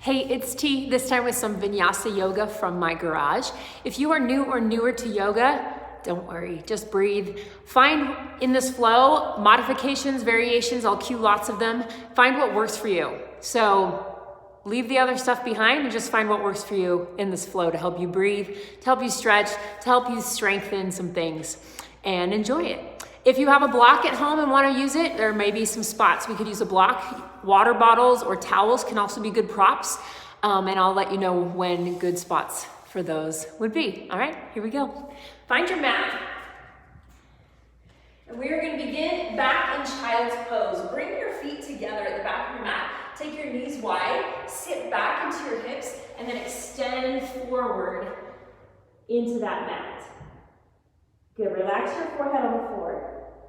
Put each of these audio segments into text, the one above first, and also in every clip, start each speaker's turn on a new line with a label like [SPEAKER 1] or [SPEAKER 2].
[SPEAKER 1] Hey, it's T, this time with some Vinyasa yoga from my garage. If you are new or newer to yoga, don't worry, just breathe. Find in this flow modifications, variations, I'll cue lots of them. Find what works for you. So leave the other stuff behind and just find what works for you in this flow to help you breathe, to help you stretch, to help you strengthen some things, and enjoy it. If you have a block at home and want to use it, there may be some spots we could use a block. Water bottles or towels can also be good props. And I'll let you know when good spots for those would be. All right, here we go. Find your mat. And we are going to begin back in child's pose. Bring your feet together at the back of your mat. Take your knees wide, sit back into your hips, and then extend forward into that mat. Good, relax your forehead on the floor.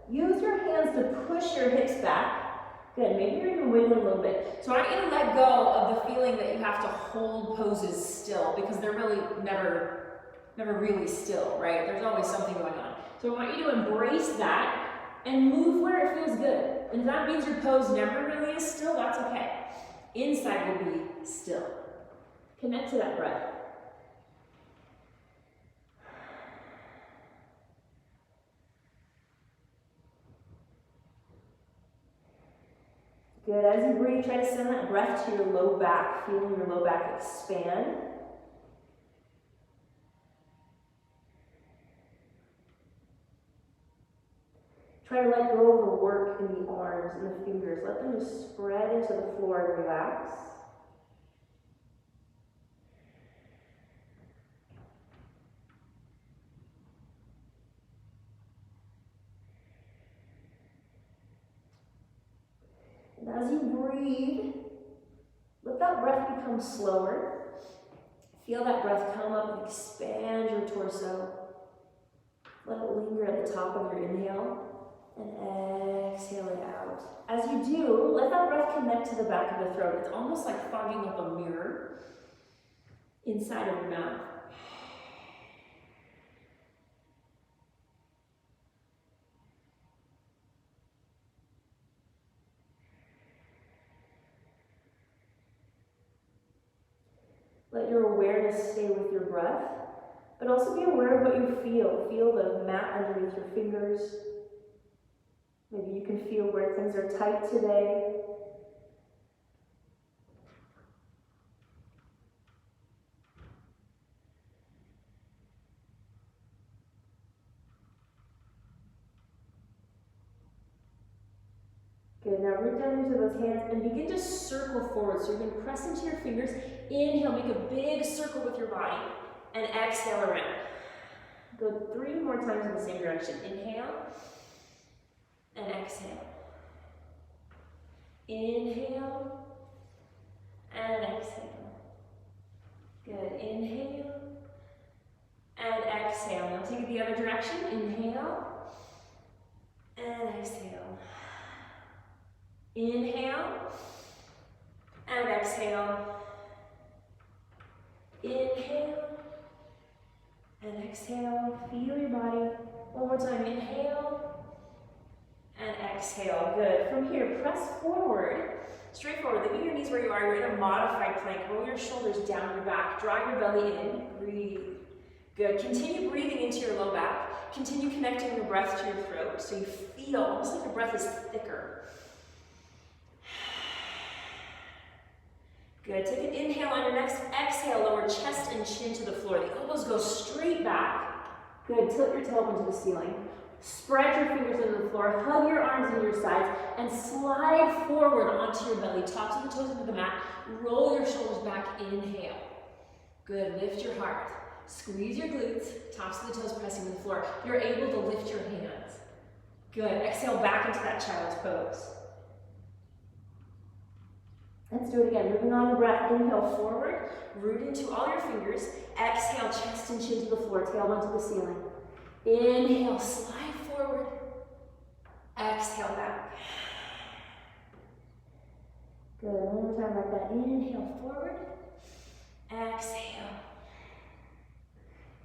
[SPEAKER 1] Use your hands to push your hips back. Good, maybe you're even wiggling a little bit. So I want you to let go of the feeling that you have to hold poses still, because they're really never really still, right? There's always something going on. So I want you to embrace that and move where it feels good. And if that means your pose never really is still, that's okay. Inside will be still. Connect to that breath. Good, as you breathe, try to send that breath to your low back, feeling your low back expand. Try to let go of the work in the arms and the fingers. Let them just spread into the floor and relax. And as you breathe, let that breath become slower. Feel that breath come up and expand your torso. Let it linger at the top of your inhale and exhale it out. As you do, let that breath connect to the back of the throat. It's almost like fogging up a mirror inside of your mouth. Let your awareness stay with your breath, but also be aware of what you feel. Feel the mat underneath your fingers. Maybe you can feel where things are tight today. Good, now root down into those hands and begin to circle forward. So you're going to press into your fingers. Inhale, make a big circle with your body, and exhale around. Go 3 more times in the same direction. Inhale, and exhale. Inhale, and exhale. Good, inhale, and exhale. Now take it the other direction. Inhale, and exhale. Inhale, and exhale. Inhale, and exhale. Feel your body. One more time. Inhale, and exhale. Good. From here, press forward. Straight forward. Leave your knees where you are. You're in a modified plank. Roll your shoulders down your back. Draw your belly in. Breathe. Good. Continue breathing into your low back. Continue connecting your breath to your throat so you feel almost like your breath is thicker. Good. Take an inhale on your next exhale. Lower chest and chin to the floor. The elbows go straight back. Good. Tilt your tailbone to the ceiling. Spread your fingers into the floor. Hug your arms into your sides and slide forward onto your belly. Tops of the toes into the mat. Roll your shoulders back. Inhale. Good. Lift your heart. Squeeze your glutes. Tops of the toes pressing to the floor. You're able to lift your hands. Good. Exhale back into that child's pose. Let's do it again. Moving on to breath. Inhale forward. Root into all your fingers. Exhale, chest and chin to the floor. Tailbone to the ceiling. Inhale, slide forward. Exhale back. Good. One more time like that. Inhale forward. Exhale.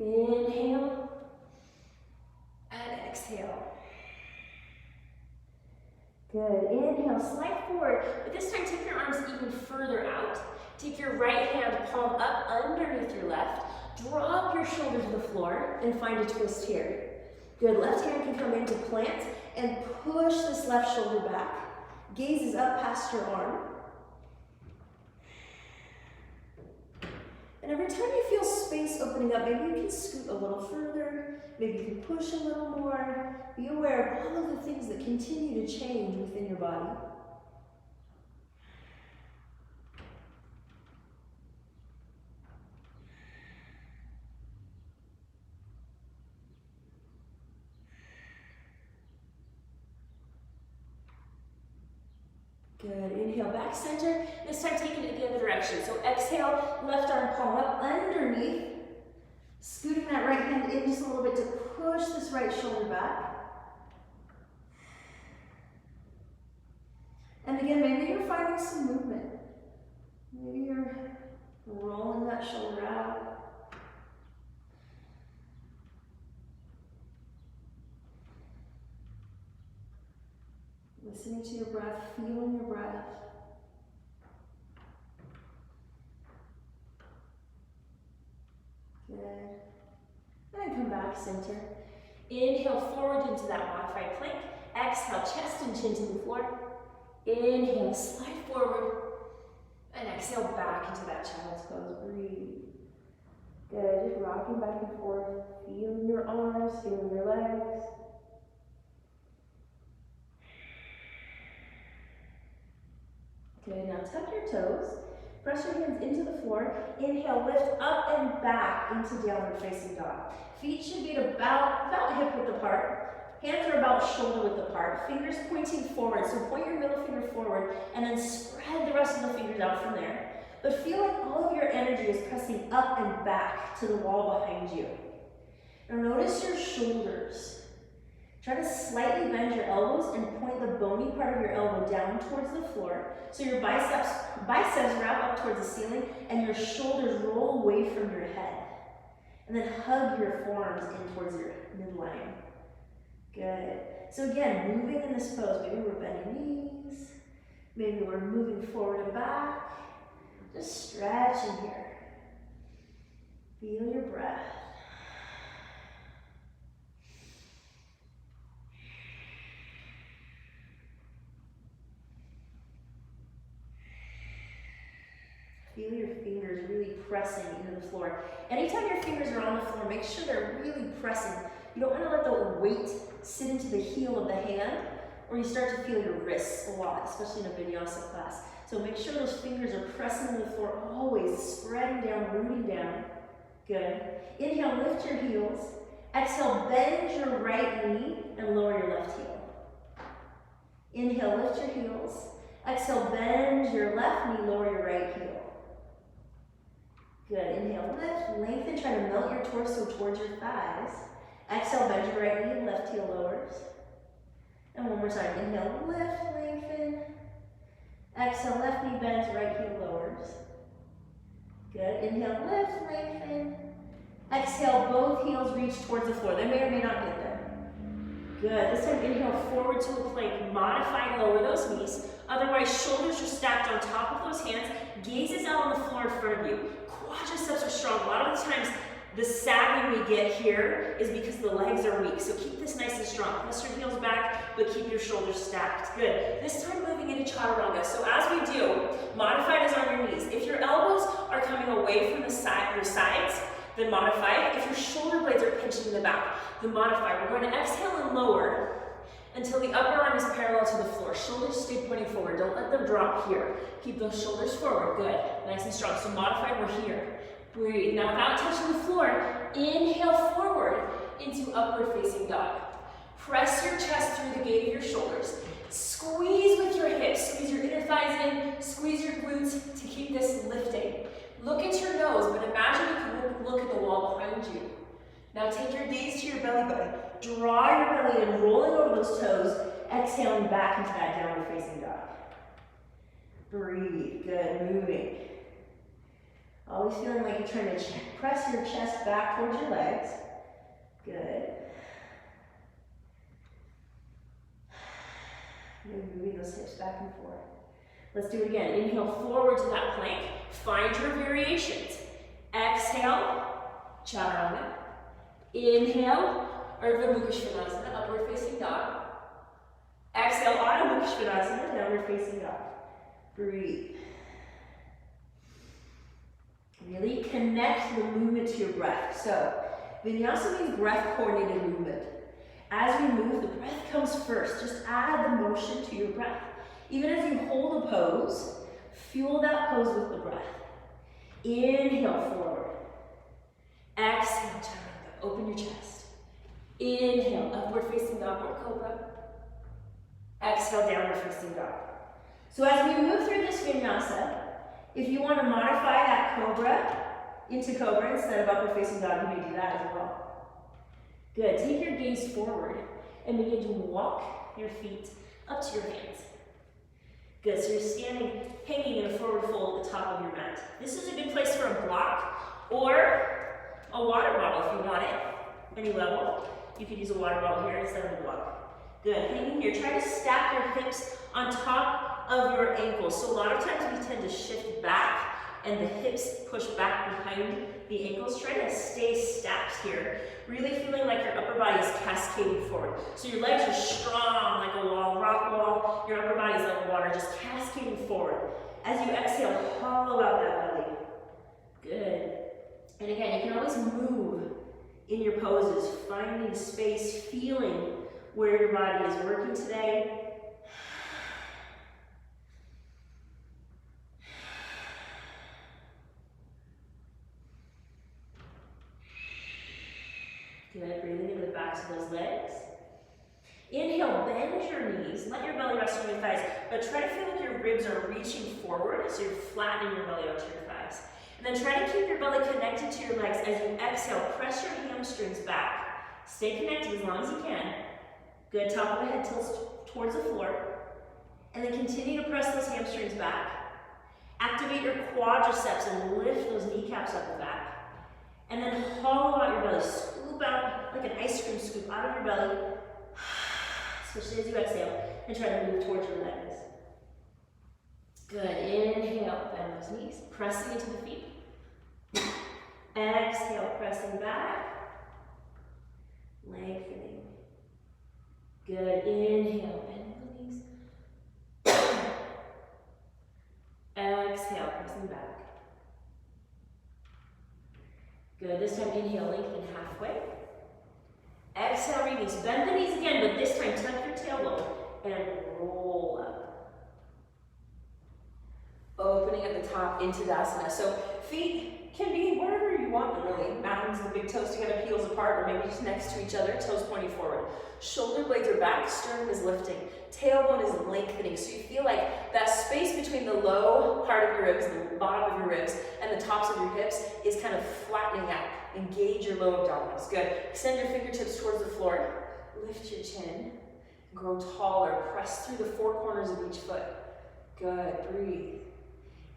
[SPEAKER 1] Inhale. And exhale. Good. Inhale, slide forward, but this time take your arms even further out. Take your right hand, palm up underneath your left. Drop your shoulder to the floor and find a twist here. Good, left hand can come into plant and push this left shoulder back. Gaze is up past your arm. And every time you feel space opening up, maybe you can scoot a little further, maybe you can push a little more. Be aware of all of the things that continue to change within your body. Good, inhale, back center. This time taking it the other direction. So exhale, left arm palm up underneath. Scooting that right hand in just a little bit to push this right shoulder back. And again, maybe you're finding some movement. Maybe you're rolling that shoulder out. Listening to your breath, feeling your breath. Good. And then come back center. Inhale forward into that modified plank. Exhale, chest and chin to the floor. Inhale, slide forward. And exhale back into that child's pose. Breathe. Good, just rocking back and forth. Feeling your arms, feeling your legs. Good, now tuck your toes. Press your hands into the floor. Inhale, lift up and back into downward facing dog. Feet should be at about hip width apart. Hands are about shoulder width apart. Fingers pointing forward. So point your middle finger forward and then spread the rest of the fingers out from there. But feel like all of your energy is pressing up and back to the wall behind you. Now notice your shoulders. Try to slightly bend your elbows and point the bony part of your elbow down towards the floor. So your biceps wrap up towards the ceiling and your shoulders roll away from your head. And then hug your forearms in towards your midline. Good. So again, moving in this pose, maybe we're bending knees, maybe we're moving forward and back. Just stretching here. Feel your breath. Feel your fingers really pressing into the floor. Anytime your fingers are on the floor, make sure they're really pressing. You don't want to let the weight sit into the heel of the hand, or you start to feel your wrists a lot, especially in a vinyasa class. So make sure those fingers are pressing into the floor, always spreading down, rooting down. Good. Inhale, lift your heels. Exhale, bend your right knee and lower your left heel. Inhale, lift your heels. Exhale, bend your left knee, lower your right heel. Good, inhale, lift, lengthen, try to melt your torso towards your thighs. Exhale, bend your right knee, left heel lowers. And one more time, inhale, lift, lengthen. Exhale, left knee bends, right heel lowers. Good, inhale, lift, lengthen. Exhale, both heels reach towards the floor. They may or may not get there. Good, this time inhale forward to a plank, modify, lower those knees. Otherwise, shoulders are stacked on top of those hands, gaze is out on the floor in front of you. Quadriceps are strong. A lot of the times, the sagging we get here is because the legs are weak. So keep this nice and strong. Press your heels back, but keep your shoulders stacked. Good. This time moving into chaturanga. So as we do, modified is on your knees. If your elbows are coming away from your sides, then modify. If your shoulder blades are pinching in the back, then modify. We're going to exhale and lower until the upper arm is parallel to the floor. Shoulders stay pointing forward. Don't let them drop here. Keep those shoulders forward. Good. Nice and strong. So modified, we're here. Breathe. Now without touching the floor, inhale forward into upward facing dog. Press your chest through the gate of your shoulders. Squeeze with your hips. Squeeze your inner thighs in. Squeeze your glutes to keep this lifting. Look at your nose, but imagine you can look at the wall behind you. Now take your gaze to your belly button. Draw your belly in, rolling over those toes, exhaling back into that downward facing dog. Breathe, good, moving. Always feeling like you're trying to press your chest back towards your legs. Good. Maybe moving those hips back and forth. Let's do it again. Inhale forward to that plank. Find your variations. Exhale, chaturanga. Inhale, Urdhva Mukha Svanasana, upward facing dog. Exhale, Adho Mukha Svanasana, downward facing dog. Breathe. Really connect the movement to your breath. So, vinyasa means breath coordinated movement. As we move, the breath comes first. Just add the motion to your breath. Even as you hold a pose, fuel that pose with the breath. Inhale, forward. Exhale, chaturanga. Open your chest. Inhale, upward facing dog or cobra. Exhale, downward facing dog. So as we move through this vinyasa, if you want to modify that cobra into cobra instead of upward facing dog, you may do that as well. Good. Take your gaze forward and begin to walk your feet up to your hands. Good. So you're standing, hanging in a forward fold at the top of your mat. This is a good place for a block or a water bottle if you want it. Any level. You could use a water bottle here instead of a block. Good. Hanging here. Try to stack your hips on top of your ankles. So a lot of times we tend to shift back and the hips push back behind the ankles. Try to stay stacked here. Really feeling like your upper body is cascading forward. So your legs are strong like a wall, rock wall. Your upper body is like water, just cascading forward. As you exhale, hollow out that belly. Good. And again, you can always move in your poses, finding space, feeling where your body is working today. Good, breathing into the backs of those legs. Inhale, bend your knees. Let your belly rest on your thighs, but try to feel like your ribs are reaching forward, so you're flattening your belly onto your thighs. And then try to keep your belly connected to your legs. As you exhale, press your hamstrings back. Stay connected as long as you can. Good, top of the head tilts towards the floor. And then continue to press those hamstrings back. Activate your quadriceps and lift those kneecaps up and back. And then hollow out your belly. Scoop out like an ice cream scoop out of your belly. Especially as you exhale. And try to move towards your legs. Good. Inhale, bend those knees. Pressing into the feet. Exhale, pressing back. Lengthening. Good. Inhale, bend the knees. Exhale, pressing back. Good. This time, inhale, lengthen halfway. Exhale, release. Bend the knees again, but this time, tuck your tailbone and roll up. Opening at the top into Tadasana. So feet can be wherever you want them, really. Mountains, the big toes together, heels apart, or maybe just next to each other, toes pointing forward. Shoulder blades are back, sternum is lifting. Tailbone is lengthening, so you feel like that space between the low part of your ribs, the bottom of your ribs, and the tops of your hips is kind of flattening out. Engage your low abdominals. Good. Extend your fingertips towards the floor. Lift your chin. Grow taller. Press through the four corners of each foot. Good. Breathe.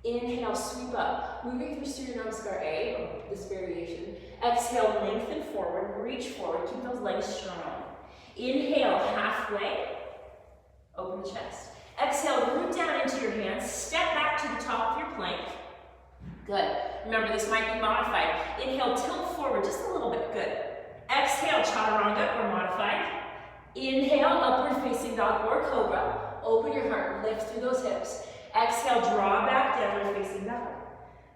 [SPEAKER 1] Inhale, sweep up. Moving through Surya Namaskar A, or this variation. Exhale, lengthen forward. Reach forward. Keep those legs strong. Inhale, halfway. Open the chest. Exhale, root down into your hands. Step back to the top of your plank. Good. Remember, this might be modified. Inhale, tilt forward just a little bit. Good. Exhale, chaturanga or modified. Inhale, upward facing dog or cobra. Open your heart, lift through those hips. Exhale, draw back, downward facing dog.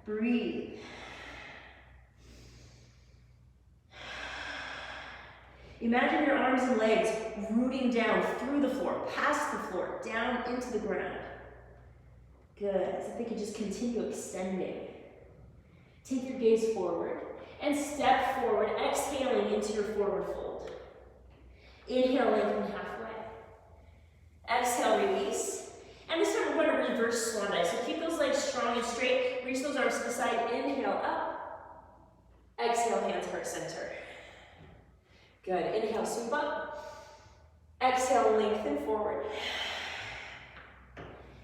[SPEAKER 1] Breathe. Imagine your arms and legs rooting down through the floor, past the floor, down into the ground. Good. So they could just continue extending. Take your gaze forward and step forward, exhaling into your forward fold. Inhale, lengthen halfway. Exhale, release. And this time we're going to reverse swan dive. So keep those legs strong and straight. Reach those arms to the side. Inhale, up. Exhale, hands heart center. Good. Inhale, sweep up. Exhale, lengthen forward.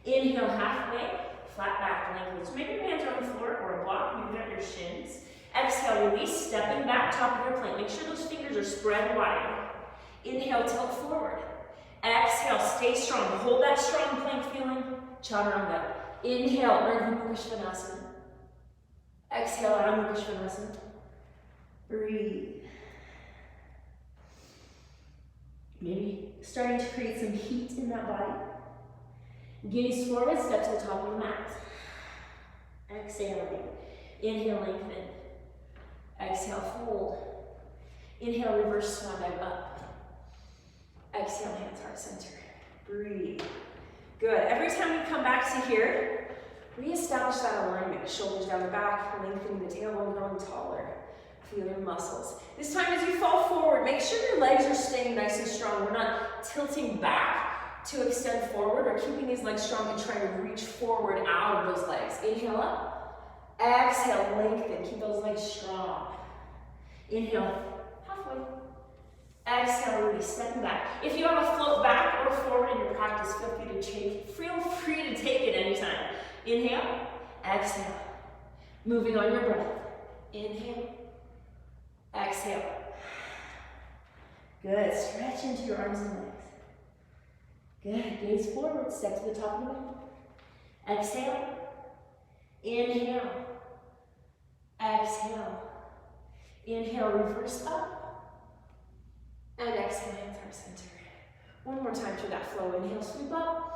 [SPEAKER 1] Inhale, halfway. Flat back, lengthen. So maybe your hands are on the floor or a block. Maybe at your shins. Exhale, release. Stepping back, top of your plank. Make sure those fingers are spread wide. Inhale, tilt forward. Exhale, stay strong. Hold that strong plank feeling. Chaturanga. Inhale, Urdhva Mukha Svanasana. Exhale, Adho Mukha Svanasana. Breathe. Maybe starting to create some heat in that body. Gaze forward, step to the top of the mat. Exhaling. Inhale, lengthen. Exhale, fold. Inhale, reverse swan dive up. Exhale, hands heart center. Breathe. Good. Every time we come back to here, reestablish that alignment. Shoulders down the back, lengthening the tailbone, growing taller. Feel your muscles. This time as you fall forward, make sure your legs are staying nice and strong. We're not tilting back to extend forward or keeping these legs strong and trying to reach forward out of those legs. Inhale up. Exhale, lengthen. Keep those legs strong. Inhale, halfway. Exhale, release, stepping back. If you have a float back or forward in your practice, feel free to take it anytime. Inhale, exhale. Moving on your breath. Inhale, exhale. Good. Stretch into your arms and legs. Good. Gaze forward. Step to the top of the mat. Exhale. Inhale. Exhale. Inhale, reverse up. And exhale, hands heart center. One more time through that flow. Inhale, sweep up.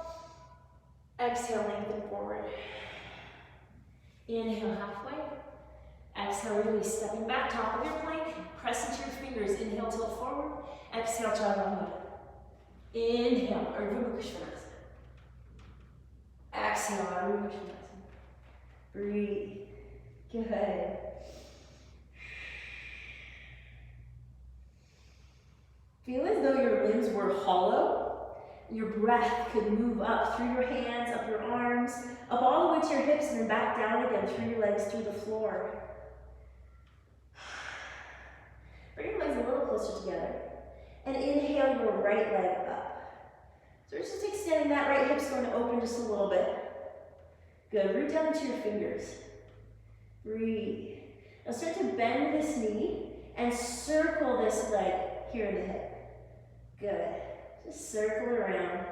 [SPEAKER 1] Exhale, lengthen forward. Inhale, halfway. Exhale, release, stepping back, top of your plank. Press into your fingers. Inhale, tilt forward. Exhale, chaturanga. Inhale, Urdhva Mukha Svanasana. Exhale, Adho Mukha Svanasana. Breathe. Good. Feel as though your limbs were hollow. Your breath could move up through your hands, up your arms, up all the way to your hips, and then back down again through your legs, through the floor. Bring your legs a little closer together. And inhale your right leg up. So we're just extending that right hip's going to open just a little bit. Good. Root down into your fingers. Breathe. Now start to bend this knee and circle this leg here in the hip. Good. Just circle around.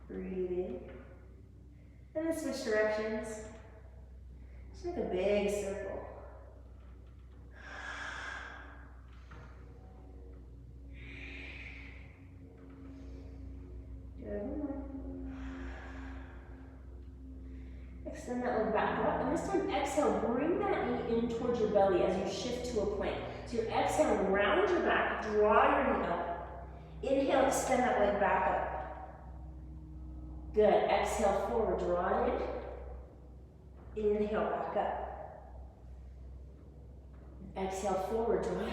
[SPEAKER 1] Breathing. And then switch directions. Just make a big circle. Good. One more. Extend that leg back up, and this time exhale, bring that knee in towards your belly as you shift to a plank. So you're exhaling, round your back, draw your knee up. Inhale, extend that leg back up. Good. Exhale, forward, draw it in. Inhale, back up. Exhale, forward, draw it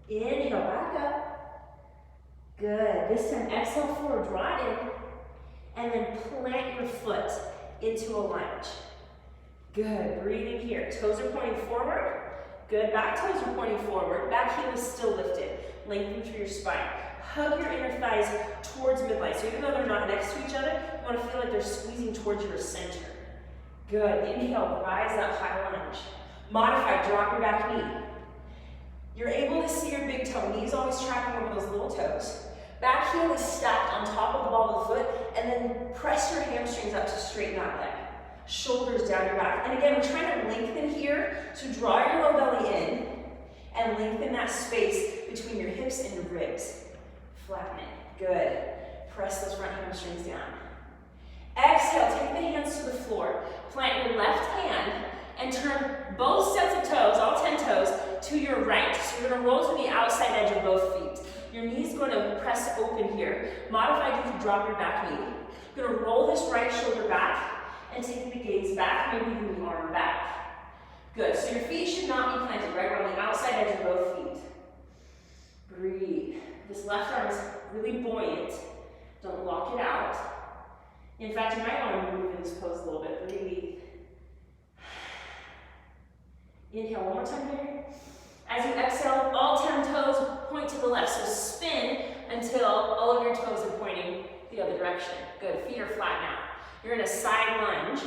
[SPEAKER 1] in. Inhale, back up. Good. This time, exhale, forward, draw it in. And then plant your foot into a lunge. Good. Breathing here. Toes are pointing forward. Good. Back toes are pointing forward. Back heel is still lifted. Lengthen through your spine. Hug your inner thighs towards midline. So even though they're not next to each other, you want to feel like they're squeezing towards your center. Good. Inhale, rise up, high lunge. Modify, drop your back knee. You're able to see your big toe. Knees always tracking over those little toes. Back heel is stacked on top of the ball of the foot, and then press your hamstrings up to straighten that leg. Shoulders down your back. And again, we're trying to lengthen here, so draw your low belly in, and lengthen that space between your hips and your ribs. Flatten it. Good. Press those front hamstrings down. Exhale, take the hands to the floor. Plant your left hand, and turn both sets of toes, all 10 toes, to your right. So you're going to roll to the outside edge of both feet. Your knee's going to press open here. Modify to drop your back knee. You're going to roll this right shoulder back and take the gaze back, maybe even the arm back. Good. So your feet should not be planted, right? We're on the outside edge of both feet. Breathe. This left arm is really buoyant. Don't lock it out. In fact, you might want to move in this pose a little bit. Breathe. Inhale one more time here. As you exhale, all 10 toes point to the left. So spin until all of your toes are pointing the other direction. Good. Feet are flat now. You're in a side lunge.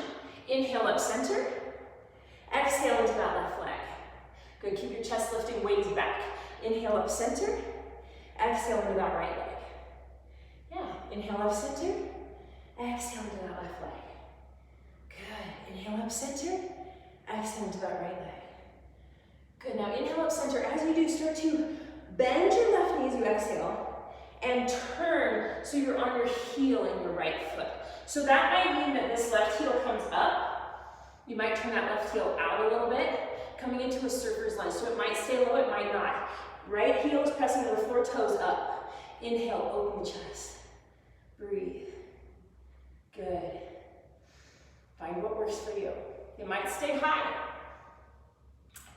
[SPEAKER 1] Inhale up center. Exhale into that left leg. Good. Keep your chest lifting, weights back. Inhale up center. Exhale into that right leg. Yeah. Inhale up center. Exhale into that left leg. up center, exhale into that right leg. Good, now inhale up center. As you do, start to bend your left knee as you exhale and turn so you're on your heel in your right foot. So that might mean that this left heel comes up. You might turn that left heel out a little bit, coming into a surfer's lunge. So it might stay low, it might not. Right heel is pressing the floor, toes up. Inhale, open the chest. Breathe. Good. Find what works for you. It might stay high.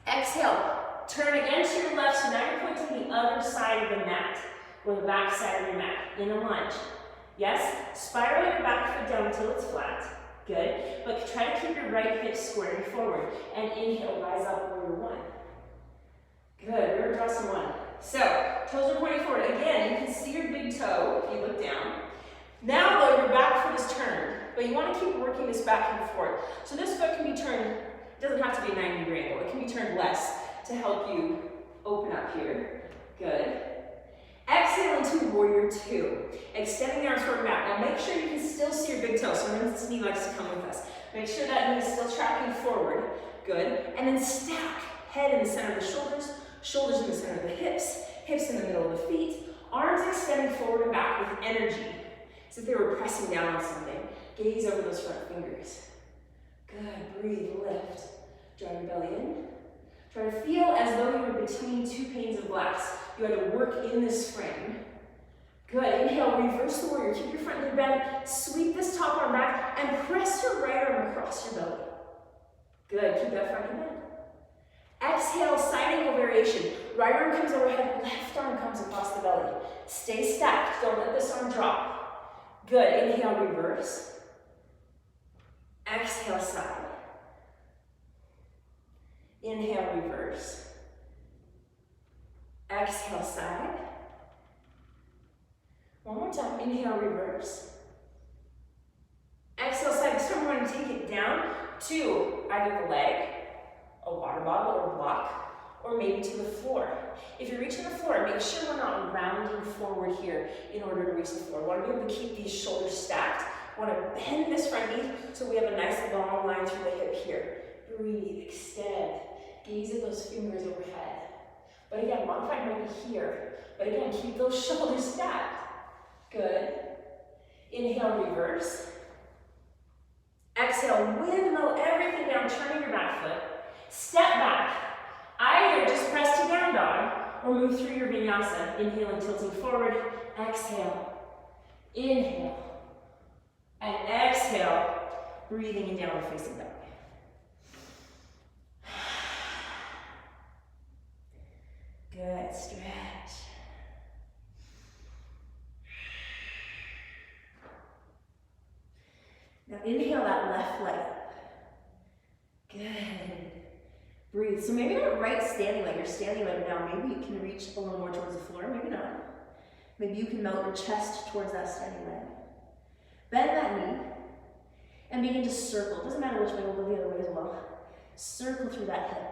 [SPEAKER 1] Exhale. Turn again to your left, so now you're pointing the other side of the mat, or the back side of your mat, in a lunge. Yes? Spiral your back foot down until it's flat. Good. But try to keep your right hip squaring forward. And inhale, rise up, warrior one. Good. Rear thrust one. So, toes are pointing forward. Again, you can see your big toe if you look down. Now, though, your back foot is turned, but you want to keep working this back and forth. So this foot can be turned, it doesn't have to be a 90-degree angle. It can be turned less to help you open up here. Good. Exhale into warrior two. Extending the arms toward the mat. Now make sure you can still see your big toe. So remember, this knee likes to come with us. Make sure that knee is still tracking forward. Good. And then stack. Head in the center of the shoulders. Shoulders in the center of the hips. Hips in the middle of the feet. Arms extending forward and back with energy. As if they were pressing down on something. Gaze over those front fingers. Good. Breathe. Lift. Draw your belly in. Try to feel as though you were between two panes of glass. You had to work in this frame. Good. Inhale, reverse the warrior. Keep your front knee bent. Sweep this top arm back and press your right arm across your belly. Good. Keep that front knee bent. Exhale, side angle variation. Right arm comes overhead, left arm comes across the belly. Stay stacked. Don't let this arm drop. Good. Inhale, reverse. Exhale, side. Inhale, reverse. Exhale, side. One more time. Inhale, reverse. Exhale, side. This time we're going to take it down to either the leg, a water bottle or block, or maybe to the floor. If you're reaching the floor, make sure we're not rounding forward here in order to reach the floor. We want to be able to keep these shoulders stacked. We want to bend this front knee so we have a nice long line through the hip here. Breathe, extend. Gaze at those fingers overhead. But again, modified might be here. But again, keep those shoulders stacked. Good. Inhale, reverse. Exhale, windmill everything down, turning your back foot. Step back. Either just press to down dog or move through your vinyasa. Inhaling, tilting forward. Exhale. Inhale. And exhale. Breathing in downward facing dog. Good, stretch. Now inhale that left leg up. Good. Breathe. So maybe not right standing leg, you're standing leg now. Maybe you can reach a little more towards the floor, maybe not. Maybe you can melt your chest towards that standing leg. Bend that knee and begin to circle. It doesn't matter which way, we'll go the other way as well. Circle through that hip.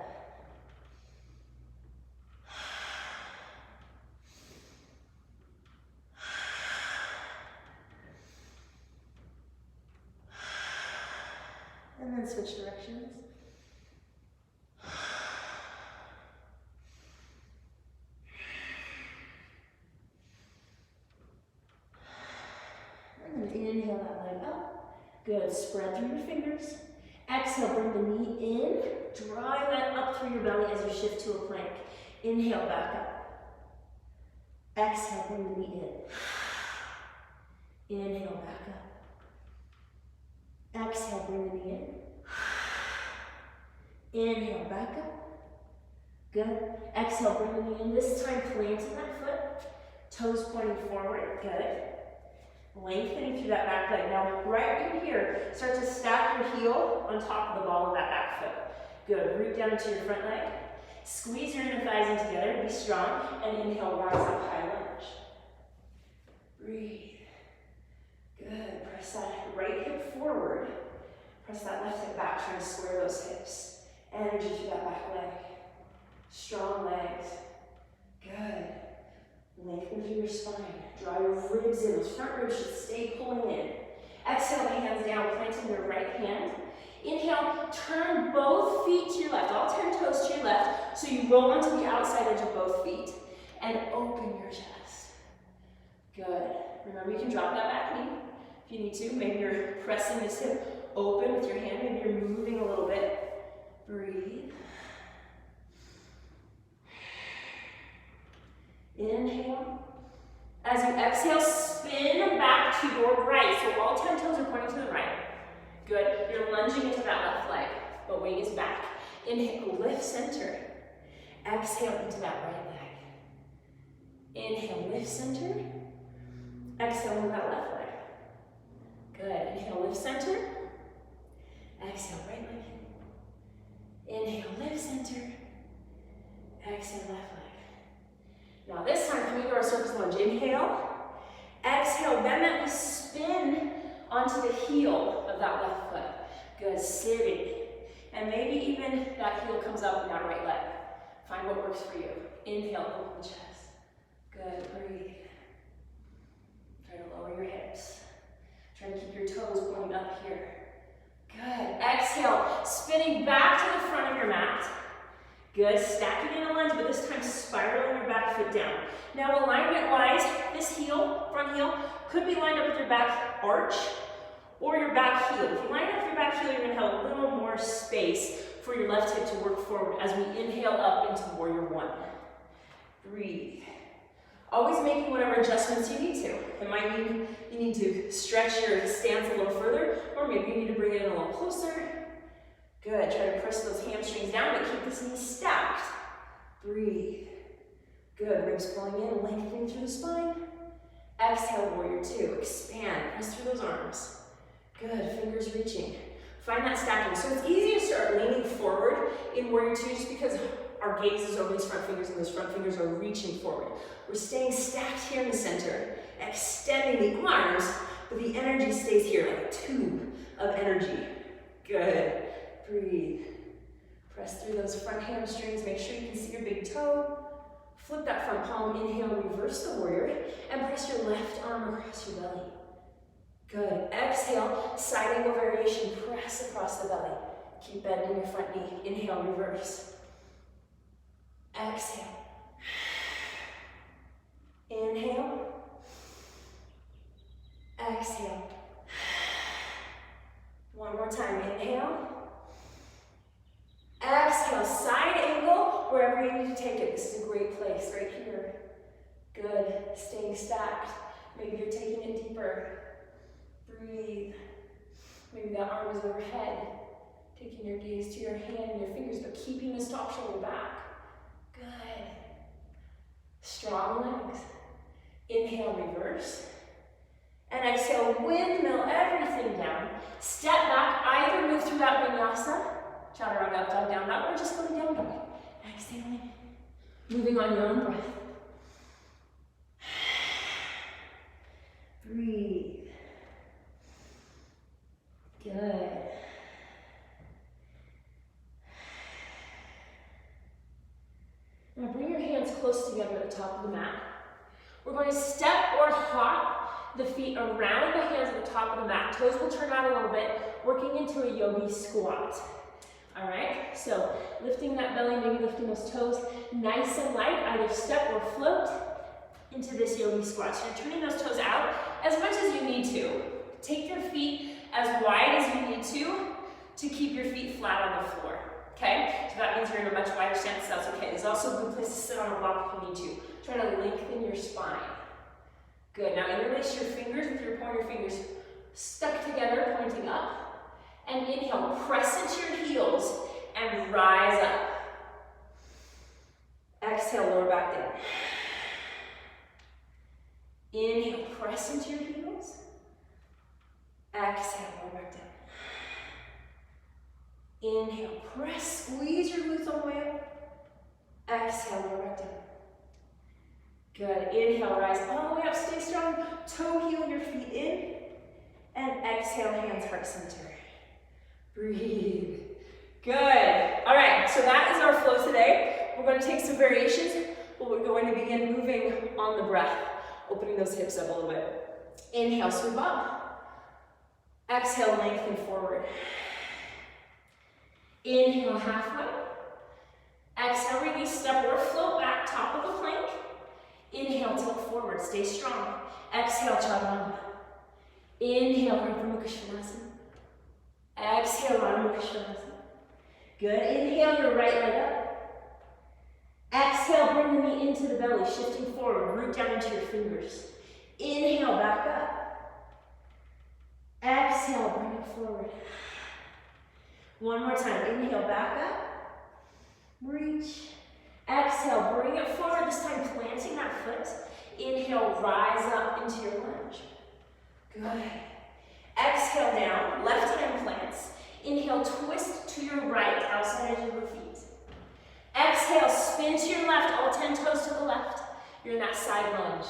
[SPEAKER 1] And then switch directions. And then inhale that leg up. Good. Spread through your fingers. Exhale, bring the knee in. Drive that up through your belly as you shift to a plank. Inhale, back up. Exhale, bring the knee in. Inhale, back up. Exhale, bring the knee in. Inhale, back up. Good. Exhale, bring the knee in. This time, planting that foot. Toes pointing forward. Good. Lengthening through that back leg. Now, right in here, start to stack your heel on top of the ball of that back foot. Good. Root down into your front leg. Squeeze your inner thighs in together. Be strong. And inhale, rise up, high lunge. Breathe. Good. Press that right hip forward. Press that left hip back, trying to square those hips. Energy through that back leg. Strong legs. Good. Lengthen through your spine. Draw your ribs in. Those front ribs should stay pulling in. Exhale, the hands down, planting your right hand Inhale, turn both feet to your left, all 10 toes to your left, so you roll onto the outside edge of both feet, and open your chest. Good. Remember, you can drop that back knee if you need to. Maybe you're pressing this hip open with your hand, maybe you're moving a little bit. Breathe. Inhale. As you exhale, spin back to your right. So all 10 toes are pointing to the right. Good. You're lunging into that left leg, but weight is back. Inhale, lift center. Exhale into that right leg. Inhale, lift center. Exhale into that left leg. Good. Inhale, lift center. Exhale, right leg. Inhale, lift center. Exhale, left leg. Now this time, coming to our surface lunge. Inhale. Exhale, bend that knee, spin onto the heel of that left foot. Good, sitting. And maybe even that heel comes up in that right leg. Find what works for you. Inhale, open the chest. Good, breathe. Try to lower your hips. Try to keep your toes pointing up here. Good, exhale, spinning back to the front of your mat. Good, stacking in a lunge, but this time spiraling your back foot down. Now alignment-wise, this heel, front heel, could be lined up with your back arch or your back heel. If you line up your back heel, you're gonna have a little more space for your left hip to work forward as we inhale up into warrior one. Breathe. Always making whatever adjustments you need to. It might mean you need to stretch your stance a little further, or maybe you need to bring it in a little closer. Good, try to press those hamstrings down, but keep this knee stacked. Breathe. Good, ribs pulling in, lengthening through the spine. Exhale, warrior two, expand, press through those arms. Good, fingers reaching. Find that stacking. So it's easy to start leaning forward in warrior two just because our gaze is over these front fingers and those front fingers are reaching forward. We're staying stacked here in the center, extending the arms, but the energy stays here like a tube of energy. Good. Breathe. Press through those front hamstrings. Make sure you can see your big toe. Flip that front palm. Inhale, reverse the warrior, and press your left arm across your belly. Good. Exhale, side angle variation. Press across the belly. Keep bending your front knee. Inhale, reverse. Exhale. Inhale. Exhale. One more time. Inhale. Exhale, side angle, wherever you need to take it. This is a great place, right here. Good, staying stacked. Maybe you're taking it deeper. Breathe. Maybe that arm is overhead. Taking your gaze to your hand and your fingers, but keeping the top shoulder back. Good. Strong legs. Inhale, reverse. And exhale, windmill everything down. Step back, either move through that vinyasa, chaturanga, up, dog, down, dog, or just go to down dog. Exhaling. Moving on your own breath. Breathe. Good. Now bring your hands close together at the top of the mat. We're going to step or hop the feet around the hands at the top of the mat. Toes will turn out a little bit, working into a yogi squat. All right, so lifting that belly, maybe lifting those toes nice and light, either step or float into this yogi squat. So you're turning those toes out as much as you need to. Take your feet as wide as you need to keep your feet flat on the floor. Okay, so that means you're in a much wider stance, so that's okay. There's also a good place to sit on a block if you need to. Try to lengthen your spine. Good, now interlace your fingers with your pointer fingers stuck together, pointing up. And inhale, press into your heels and rise up. Exhale, lower back down. Inhale, press into your heels. Exhale, lower back down. Inhale, press, squeeze your glutes all the way up. Exhale, lower back down. Good, inhale, rise all the way up, stay strong. Toe heel your feet in. And exhale, hands heart center. Breathe. Good. All right, so that is our flow today. We're going to take some variations, but we're going to begin moving on the breath, opening those hips up a little bit. Inhale, sweep up. Exhale, lengthen forward. Inhale, halfway. Exhale, release, step or float back, top of the plank. Inhale, tilt forward, stay strong. Exhale, chaturanga. Inhale, Ardha Mukha Svanasana. Exhale, Ardha Mukha Svanasana. Good, inhale your right leg up. Exhale, bring the knee into the belly, shifting forward, root down into your fingers. Inhale, back up. Exhale, bring it forward. One more time, inhale, back up. Reach. Exhale, bring it forward, this time planting that foot. Inhale, rise up into your lunge. Good. Exhale down, left hand plants. Inhale, twist to your right, outside edge of your feet. Exhale, spin to your left, all 10 toes to the left. You're in that side lunge.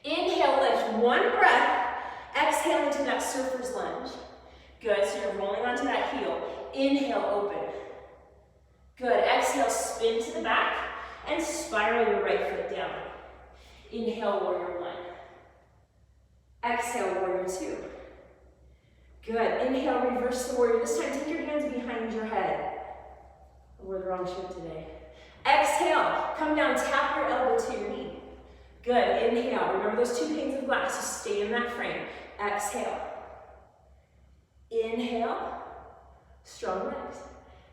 [SPEAKER 1] Inhale, lift, one breath. Exhale into that surfer's lunge. Good, so you're rolling onto that heel. Inhale, open. Good, exhale, spin to the back and spiral your right foot down. Inhale, warrior one. Exhale, warrior two. Good, inhale, reverse the warrior. This time, take your hands behind your head. We're the wrong shape today. Exhale, come down, tap your elbow to your knee. Good, inhale, remember those 2 panes of glass, so stay in that frame. Exhale. Inhale, strong legs.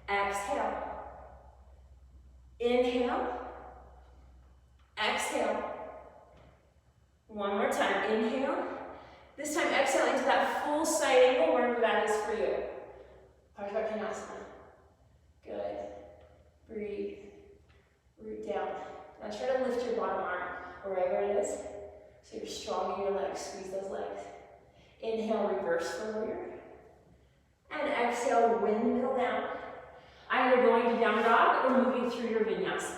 [SPEAKER 1] Exhale. Inhale. Exhale. One more time, inhale. This time exhale into that full side angle, wherever that is for you. Parsvakonasana. Good. Breathe. Root down. Now try to lift your bottom arm wherever it is. So you're strong in your legs. Squeeze those legs. Inhale, reverse the warrior. And exhale, windmill down. Either going to down dog or moving through your vinyasa.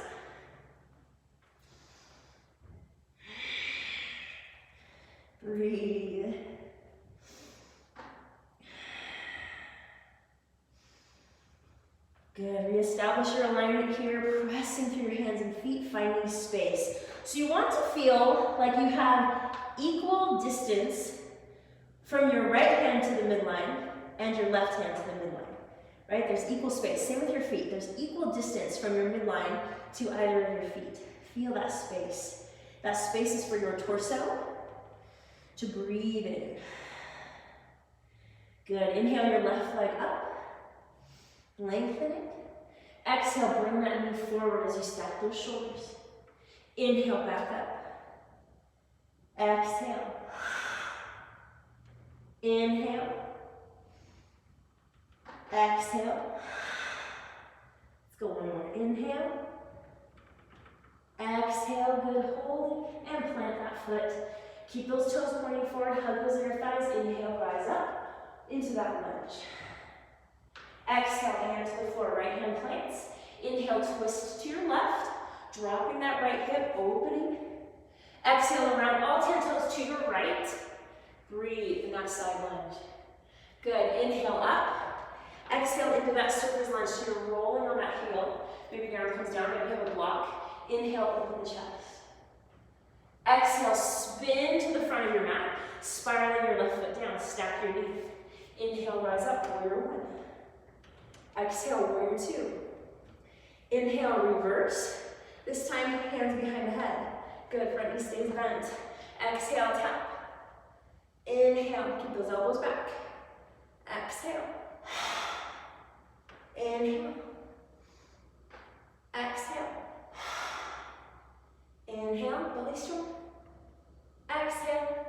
[SPEAKER 1] Breathe. Good, reestablish your alignment here, pressing through your hands and feet, finding space. So you want to feel like you have equal distance from your right hand to the midline and your left hand to the midline, right? There's equal space. Same with your feet. There's equal distance from your midline to either of your feet. Feel that space. That space is for your torso to breathe in. Good, inhale your left leg up. Lengthen it. Exhale, bring that knee forward as you stack those shoulders. Inhale, back up. Exhale. Inhale. Exhale. Let's go one more. Inhale. Exhale, good, hold it, and plant that foot. Keep those toes pointing forward, hug those inner thighs. Inhale, rise up into that lunge. Exhale, hand to the floor, right hand plants. Inhale, twist to your left, dropping that right hip, opening. Exhale, around all 10 toes to your right. Breathe in that side lunge. Good, inhale up. Exhale into that surface lunge, so you're rolling on that heel. Maybe the arm comes down, maybe you have a block. Inhale, open the chest. Exhale, spin to the front of your mat, spiraling your left foot down, stack your knee. Inhale, rise up, warrior one. Exhale, warrior two. Inhale, reverse. This time, hands behind the head. Good, front knee stays bent. Exhale, tap. Inhale, keep those elbows back. Exhale. Inhale. Exhale. Inhale, belly strong. Exhale.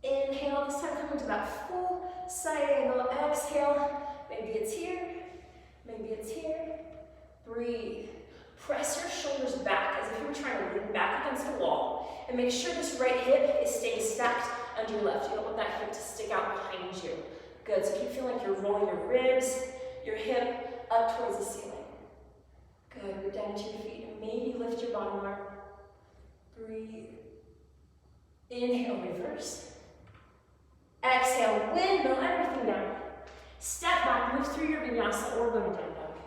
[SPEAKER 1] Inhale, this time coming to that full side angle. Exhale. Maybe it's here. Maybe it's here. Breathe. Press your shoulders back as if you were trying to lean back against the wall. And make sure this right hip is staying stacked under your left. You don't want that hip to stick out behind you. Good, so keep feeling like you're rolling your ribs, your hip up towards the ceiling. Good, root down into your feet and maybe lift your bottom arm. Breathe. Inhale, reverse. Exhale, windmill everything down. Step back, move through your vinyasa or go to down dog.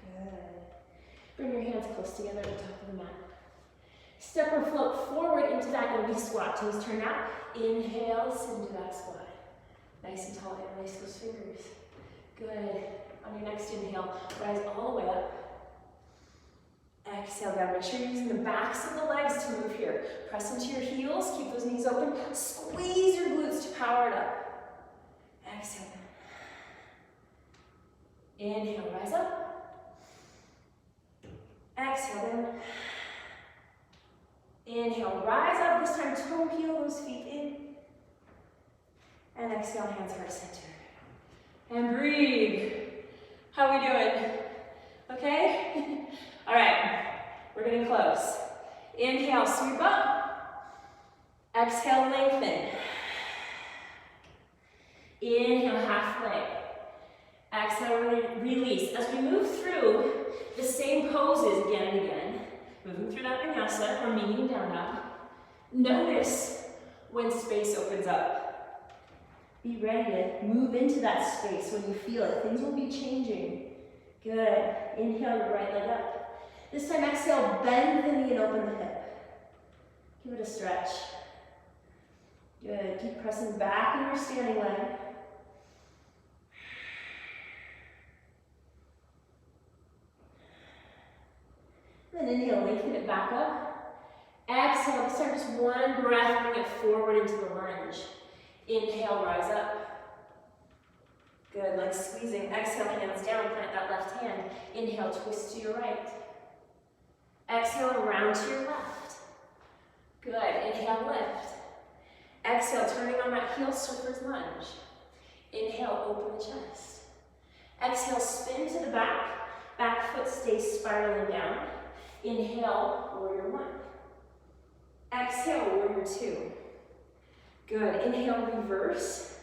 [SPEAKER 1] Good. close together at the top of the mat. Step or float forward into that yogi squat. Toes turn out. Inhale, sit into that squat. Nice and tall, interlace those fingers. Good. On your next inhale, rise all the way up. Exhale down. Make sure you're using the backs of the legs to move here. Press into your heels. Keep those knees open. Squeeze your glutes to power it up. Exhale down. Inhale, rise up. Exhale down. Inhale, rise up. This time, toe heel those feet in. And exhale, hands heart center. And breathe. How are we doing? Okay? All right, we're getting close. Inhale, sweep up. Exhale, lengthen. Inhale, halfway. Exhale, release. As we move through the same poses again and again, moving through that vinyasa or meeting down dog, notice when space opens up. Be ready to move into that space when you feel it. Things will be changing. Good. Inhale your right leg up. This time, exhale, bend the knee and open the hip. Give it a stretch. Good. Keep pressing back in your standing leg. Then inhale, lengthen it back up. Exhale, this time just one breath, bring it forward into the lunge. Inhale, rise up. Good, like squeezing. Exhale, hands down, plant that left hand. Inhale, twist to your right. Exhale, around to your left. Good, inhale, lift. Exhale, turning on that heel, surfer's lunge. Inhale, open the chest. Exhale, spin to the back. Back foot stays spiraling down. Inhale, warrior one. Exhale, warrior two. Good, inhale, reverse.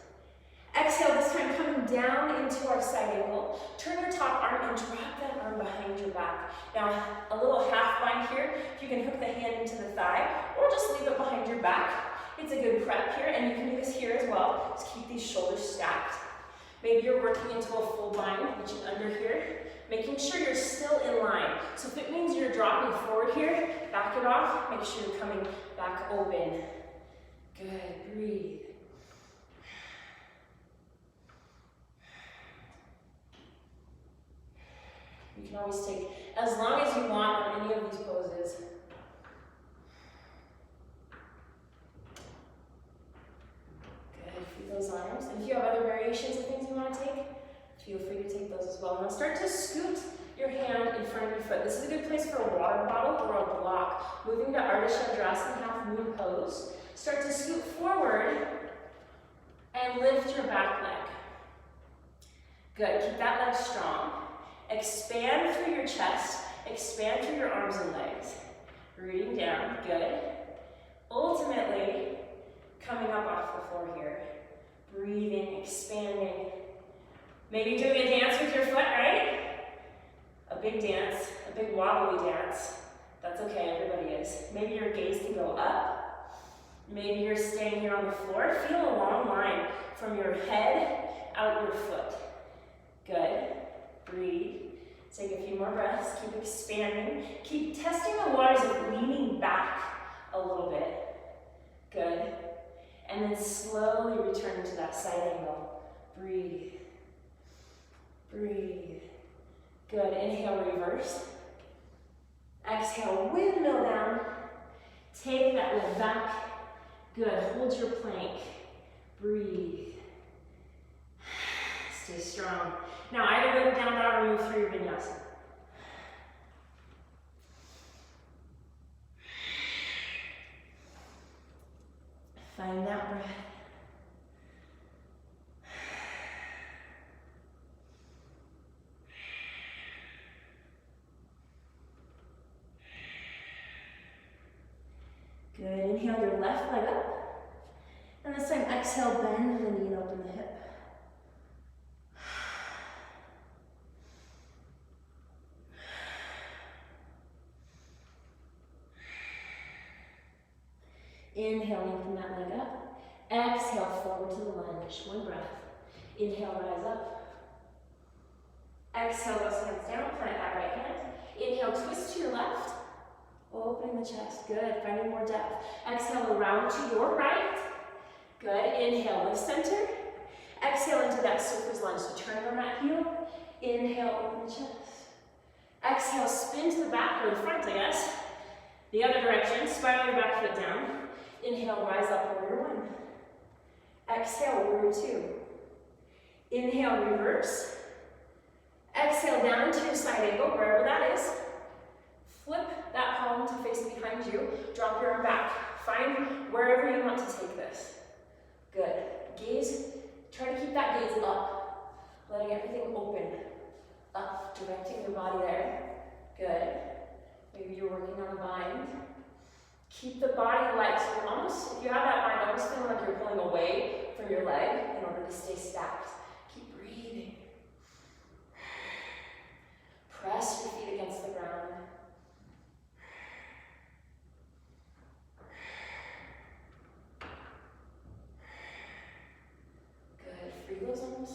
[SPEAKER 1] Exhale, this time coming down into our side angle. Turn your top arm and drop that arm behind your back. Now, a little half bind here. If you can hook the hand into the thigh, or just leave it behind your back. It's a good prep here, and you can do this here as well. Just keep these shoulders stacked. Maybe you're working into a full bind, reaching under here. Making sure you're still in line. So if it means you're dropping forward here, back it off. Make sure you're coming back open. Good, breathe. You can always take as long as you want on any of these poses. Good, feed those arms. And if you have other variations of things you want to take, feel free to take those as well. Now start to scoot your hand in front of your foot. This is a good place for a water bottle or a block. Moving to Ardha Chandrasana, half moon pose. Start to scoot forward and lift your back leg. Good, keep that leg strong. Expand through your chest, expand through your arms and legs. Rooting down, good. Ultimately, coming up off the floor here. Breathing, expanding. Maybe doing a dance with your foot, right? A big dance, a big wobbly dance. That's okay, everybody is. Maybe your gaze can go up. Maybe you're staying here on the floor. Feel a long line from your head out your foot. Good. Breathe. Take a few more breaths. Keep expanding. Keep testing the waters of leaning back a little bit. Good. And then slowly return to that side angle. Breathe. Breathe. Good. Inhale, reverse. Exhale, windmill down. Take that leg back. Good. Hold your plank. Breathe. Stay strong. Now either go to down dog or move through your vinyasa. Find that breath. Good. Inhale your left leg up. And this time exhale, bend the knee and open the hip. Inhale, lengthen that leg up. Exhale, forward to the lunge. One breath. Inhale, rise up. Exhale, those hands down, plant that right hand. Inhale, twist to your left. Opening the chest. Good. Finding more depth. Exhale, around to your right. Good. Inhale, lift center. Exhale into that surfer's lunge. So turn on that heel. Inhale, open the chest. Exhale, spin to the back or the front, I guess. The other direction. Spiral your back foot down. Inhale, rise up, warrior one. Exhale, warrior two. Inhale, reverse. Exhale, down into your side angle, wherever that is. Flip that palm to face behind you. Drop your arm back. Find wherever you want to take this. Good. Gaze, try to keep that gaze up. Letting everything open. Up, directing your body there. Good. Maybe you're working on the bind. Keep the body light. So you're almost, if you have that bind, almost feeling like you're pulling away from your leg in order to stay stacked. Keep breathing. Press your feet against the ground. Good. Free those arms.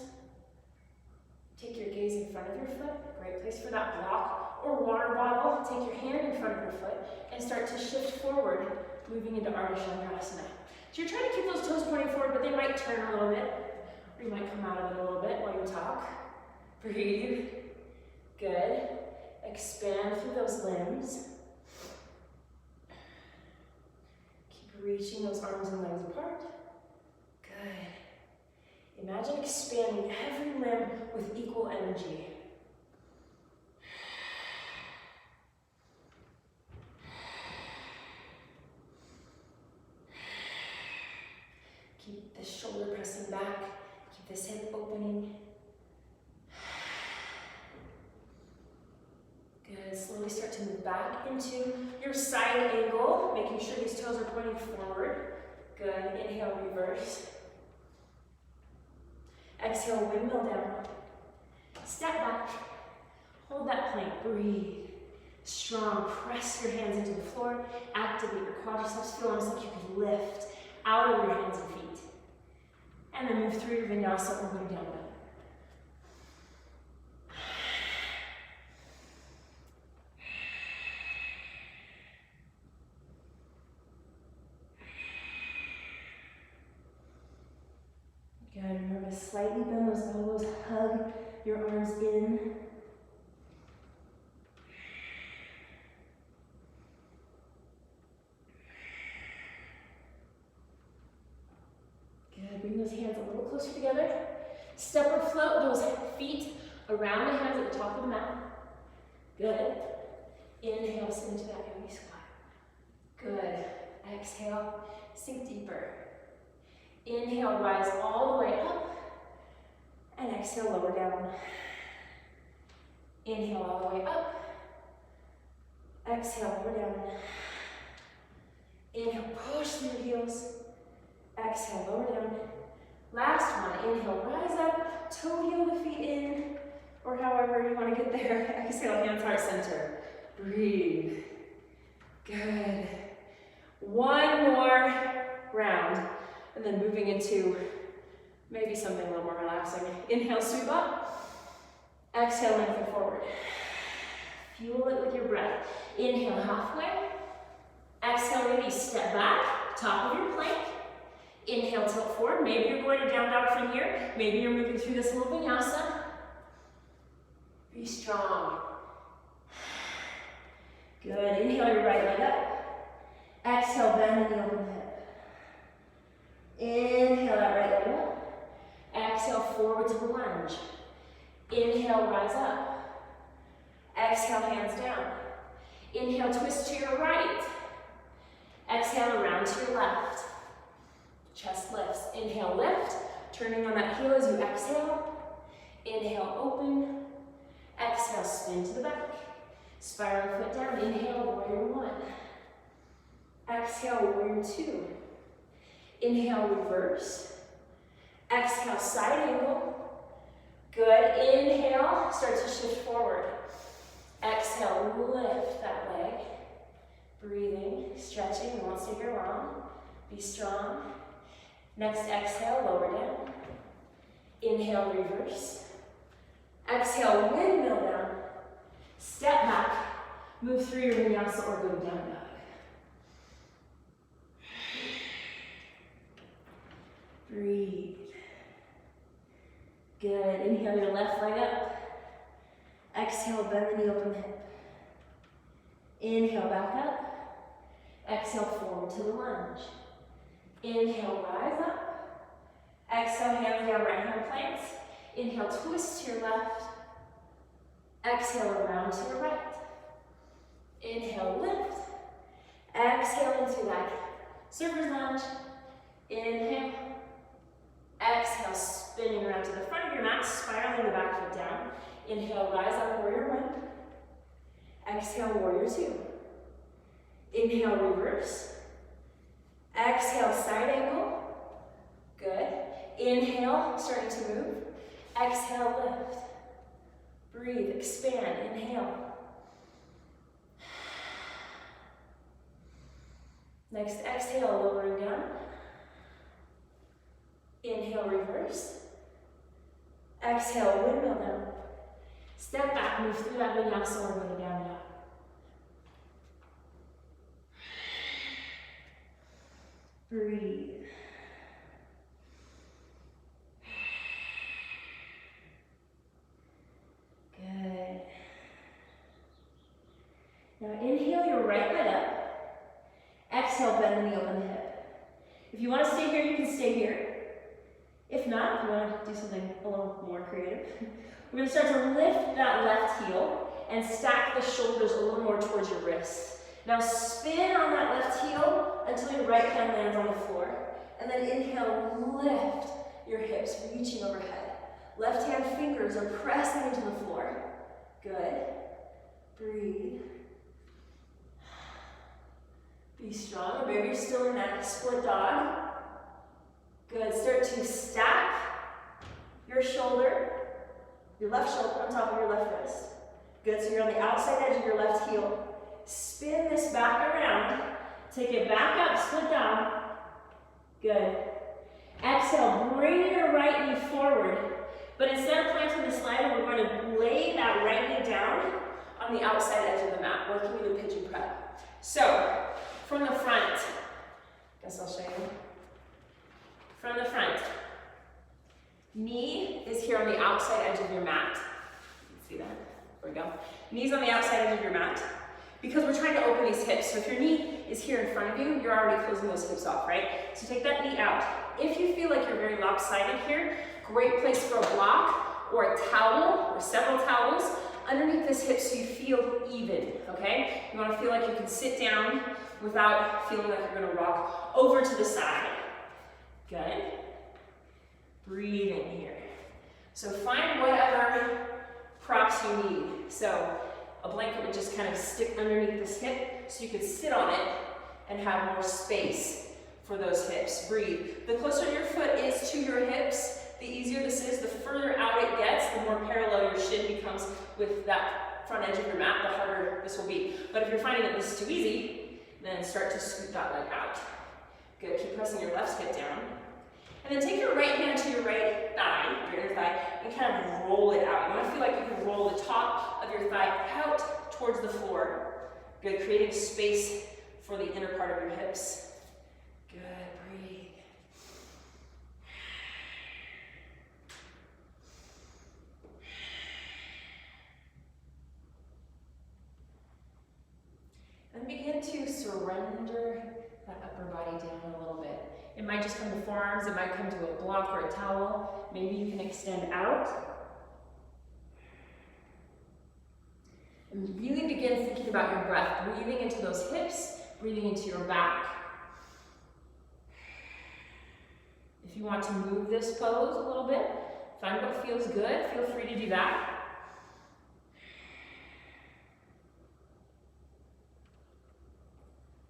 [SPEAKER 1] Take your gaze in front of your foot. Great place for that block or water bottle. Take your hand in front of your foot and start to shift forward, moving into Ardha Chandrasana. So you're trying to keep those toes pointing forward, but they might turn a little bit, or you might come out of it a little bit while you talk. Breathe. Good. Expand through those limbs. Keep reaching those arms and legs apart. Good. Imagine expanding every limb with equal energy. Keep the shoulder pressing back. Keep this hip opening. Good. Slowly start to move back into your side angle, making sure these toes are pointing forward. Good. Inhale, reverse. Exhale, windmill down. Step back. Hold that plank. Breathe. Strong. Press your hands into the floor. Activate your quadriceps. Feel almost like you can lift out of your hands and feet. And then move through your vinyasa or going down dog. Good. Remember to slightly bend those elbows. Hug your arms in. Good. Bring those hands a little closer together. Step or float those feet around the hands at the top of the mat. Good. Inhale, sink into that yogi squat. Good. Exhale, sink deeper. Inhale, rise all the way up. And exhale, lower down. Inhale, all the way up. Exhale, lower down. Inhale, push through your heels. Exhale, lower down. Last one, inhale, rise up, toe heel the feet in, or however you want to get there. Exhale, hands heart center. Breathe. Good. One more round, and then moving into maybe something a little more relaxing. Inhale, sweep up. Exhale, lengthen forward. Fuel it with your breath. Inhale, halfway. Exhale, release, step back, top of your plank. Inhale, tilt forward. Maybe you're going to down dog from here. Maybe you're moving through this little vinyasa. Be strong. Good. Inhale your right leg up. Exhale, bend in the open hip. Inhale that right leg up. Exhale, forward to the lunge. Inhale, rise up. Exhale, hands down. Inhale, twist to your right. Exhale, around to your left. Chest lifts. Inhale, lift. Turning on that heel as you exhale. Inhale, open. Exhale, spin to the back. Spiral foot down. Inhale, warrior one. Exhale, warrior two. Inhale, reverse. Exhale, side angle. Good. Inhale, start to shift forward. Exhale, lift that leg. Breathing, stretching. You won't stay here long. Be strong. Next exhale, lower down. Inhale, reverse. Exhale, windmill down. Step back. Move through your vinyasa or go to down dog. Breathe. Good. Inhale your left leg up. Exhale, bend the knee, open the hip. Inhale, back up. Exhale, forward to the lunge. Inhale, rise up. Exhale, hands down, right hand planks. Inhale, twist to your left. Exhale, around to your right. Inhale, lift. Exhale into that surfer's lunge. Inhale. Exhale, spinning around to the front of your mat, spiraling the back foot down. Inhale, rise up, warrior one. Exhale, warrior two. Inhale, reverse. Exhale, side angle. Good. Inhale, starting to move. Exhale, lift. Breathe, expand, inhale. Next exhale, lowering down. Inhale, reverse. Exhale, windmill down. Step back, move through that vinyasa or go down dog. Breathe. Good. Now inhale your right leg up. Exhale, bend the knee, open the hip. If you want to stay here, you can stay here. If not, if you want to do something a little more creative, we're going to start to lift that left heel and stack the shoulders a little more towards your wrists. Now spin on that left heel until your right hand lands on the floor. And then inhale, lift your hips, reaching overhead. Left hand fingers are pressing into the floor. Good. Breathe. Be strong. Or maybe you're still in that split dog. Good. Start to stack your shoulder, your left shoulder on top of your left wrist. Good. So you're on the outside edge of your left heel. Spin this back around. Take it back up, split down. Good. Exhale, bring your right knee forward. But instead of planting the slider, we're going to lay that right knee down on the outside edge of the mat, working with a pigeon prep. So, from the front, guess I'll show you. From the front, knee is here on the outside edge of your mat. See that? There we go. Knee's on the outside edge of your mat. Because we're trying to open these hips. So if your knee is here in front of you, you're already closing those hips off, right? So take that knee out. If you feel like you're very lopsided here, great place for a block or a towel or several towels underneath this hip so you feel even, okay? You want to feel like you can sit down without feeling like you're going to rock over to the side. Good. Breathe in here. So find whatever props you need. So a blanket would just kind of stick underneath this hip so you could sit on it and have more space for those hips. Breathe. The closer your foot is to your hips, the easier this is. The further out it gets, the more parallel your shin becomes with that front edge of your mat, the harder this will be. But if you're finding that this is too easy, then start to scoot that leg out. Good. Keep pressing your left hip down. And then take your right hand to your right thigh, your inner thigh, and kind of roll it out. You want to feel like you can roll the top of your thigh out towards the floor. Good, creating space for the inner part of your hips. Good, breathe. And begin to surrender that upper body down a little bit. It might just come to forearms, it might come to a block or a towel. Maybe you can extend out. And really begin thinking about your breath, breathing into those hips, breathing into your back. If you want to move this pose a little bit, find what feels good, feel free to do that.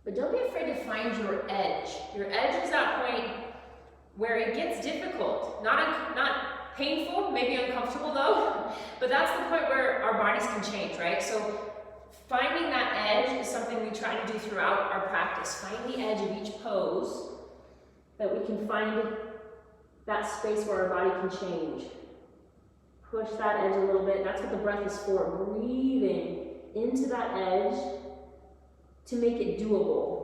[SPEAKER 1] But don't be afraid to find your edge. Your edge is that point where it gets difficult. Not painful, maybe uncomfortable though, but that's the point where our bodies can change, right? So finding that edge is something we try to do throughout our practice. Find the edge of each pose that we can find that space where our body can change. Push that edge a little bit. That's what the breath is for, breathing into that edge to make it doable.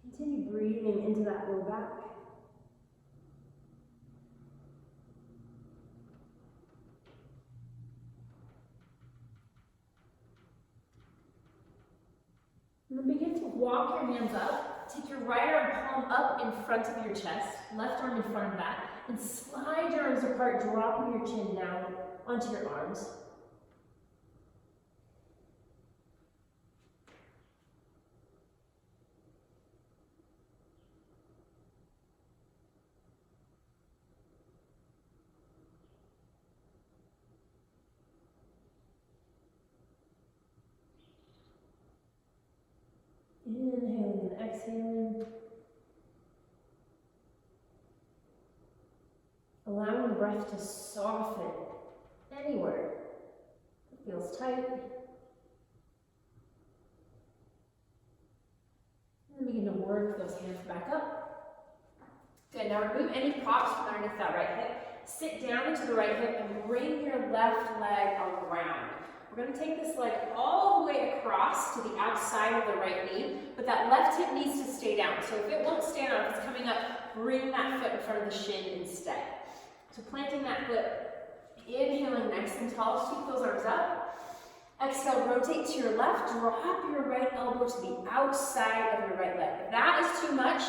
[SPEAKER 1] Continue breathing into that low back. And then begin to walk your hands up. Take your right arm palm up in front of your chest, left arm in front of that, and slide your arms apart, dropping your chin down onto your arms. Inhaling and exhaling. Allowing the breath to soften anywhere that feels tight. And then begin to work those hands back up. Good, now remove any props from underneath that right hip. Sit down into the right hip and bring your left leg around. We're going to take this leg all the way across to the outside of the right knee, but that left hip needs to stay down. So if it won't stand up, if it's coming up, bring that foot in front of the shin instead. So planting that foot, inhaling nice and tall, sweep those arms up. Exhale, rotate to your left, drop your right elbow to the outside of your right leg. If that is too much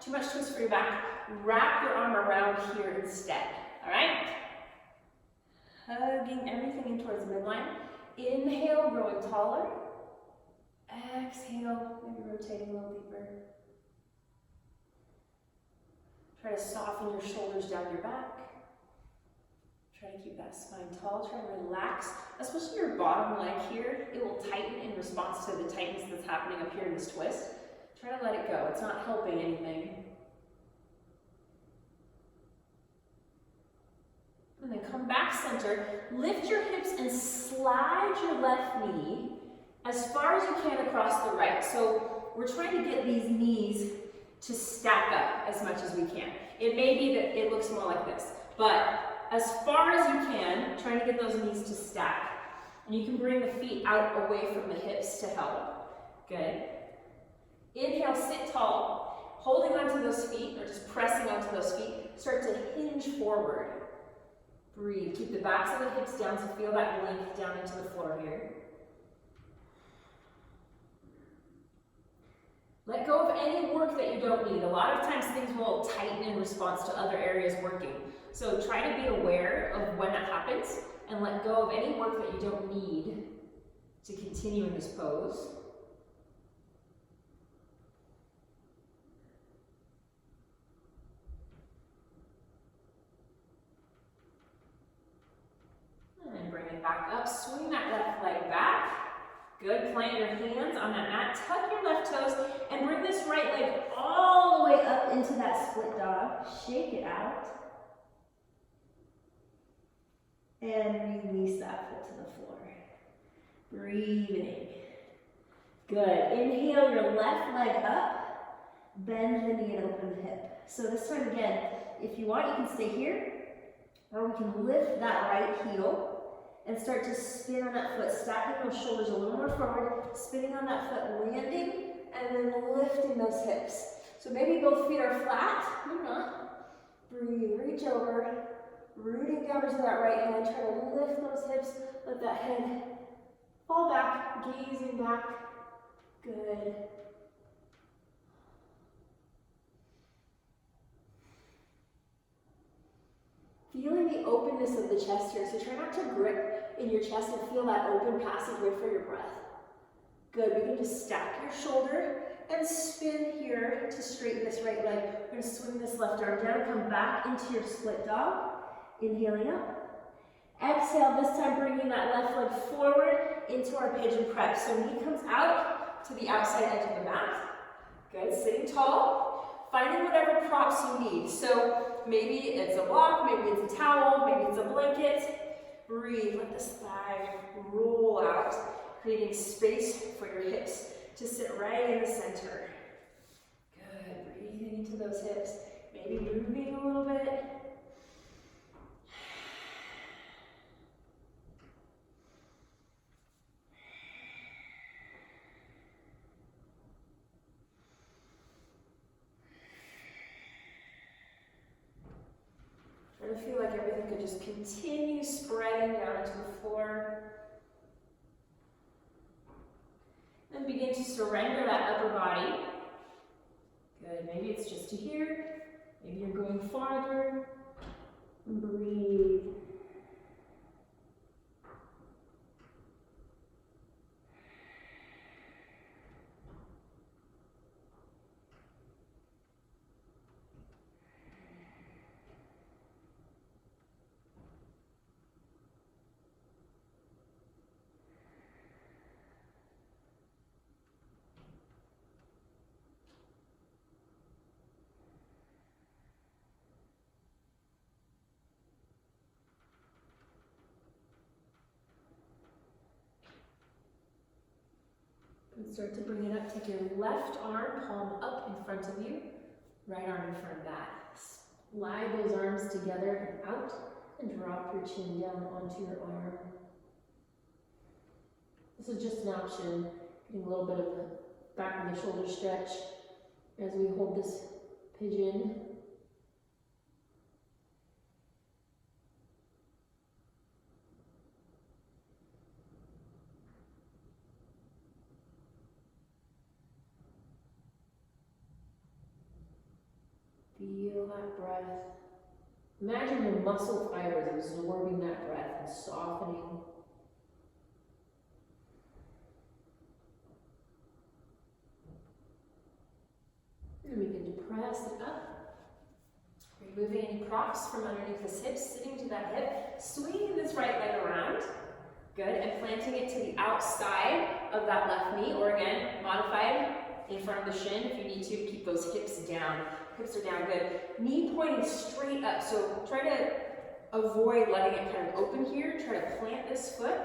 [SPEAKER 1] twist for your back, wrap your arm around here instead, all right? Hugging everything in towards the midline. Inhale, growing taller. Exhale, maybe rotating a little deeper. Try to soften your shoulders down your back. Try to keep that spine tall. Try to relax, especially your bottom leg here. It will tighten in response to the tightness that's happening up here in this twist. Try to let it go. It's not helping anything. And then come back center, lift your hips and slide your left knee as far as you can across the right. So we're trying to get these knees to stack up as much as we can. It may be that it looks more like this, but as far as you can, trying to get those knees to stack. And you can bring the feet out away from the hips to help. Good. Inhale, sit tall, holding onto those feet or just pressing onto those feet. Start to hinge forward. Breathe. Keep the backs of the hips down to feel that length down into the floor here. Let go of any work that you don't need. A lot of times things will tighten in response to other areas working. So try to be aware of when that happens and let go of any work that you don't need to continue in this pose. And bring it back up. Swing that left leg back. Good. Plant your hands on that mat. Tuck your left toes and bring this right leg all the way up into that split dog. Shake it out. And release that foot to the floor. Breathing. Good. Inhale your left leg up. Bend the knee and open the hip. So this time again, if you want, you can stay here. Or we can lift that right heel and start to spin on that foot, stacking those shoulders a little more forward, spinning on that foot, landing, and then lifting those hips. So maybe both feet are flat, maybe not. Breathe, reach over, rooting down into that right hand, try to lift those hips, let that head fall back, gazing back. Good. Feeling the openness of the chest here, so try not to grip in your chest and feel that open passageway for your breath. Good, we can just stack your shoulder and spin here to straighten this right leg. We're going to swing this left arm down, come back into your split dog, inhaling up. Exhale, this time bringing that left leg forward into our pigeon press. So knee comes out to the outside edge of the mat. Good, sitting tall, finding whatever props you need. So maybe it's a block, maybe it's a towel, maybe it's a blanket. Breathe, let this thigh roll out, creating space for your hips to sit right in the center. Good, breathing into those hips. Maybe moving And feel like everything could just continue spreading down into the floor. Then begin to surrender that upper body. Good, maybe it's just to here. Maybe you're going farther. Breathe. And start to bring it up. Take your left arm, palm up in front of you, right arm in front of that. Slide those arms together and out, and drop your chin down onto your arm. This is just an option, getting a little bit of the back of the shoulder stretch as we hold this pigeon. Feel that breath. Imagine the muscle fibers absorbing that breath and softening. And begin to press it up. Removing any props from underneath the hips, sitting to that hip, swinging this right leg around. Good, and planting it to the outside of that left knee, or again, modified in front of the shin if you need to keep those hips down. Hips are down, good. Knee pointing straight up, so try to avoid letting it kind of open here. Try to plant this foot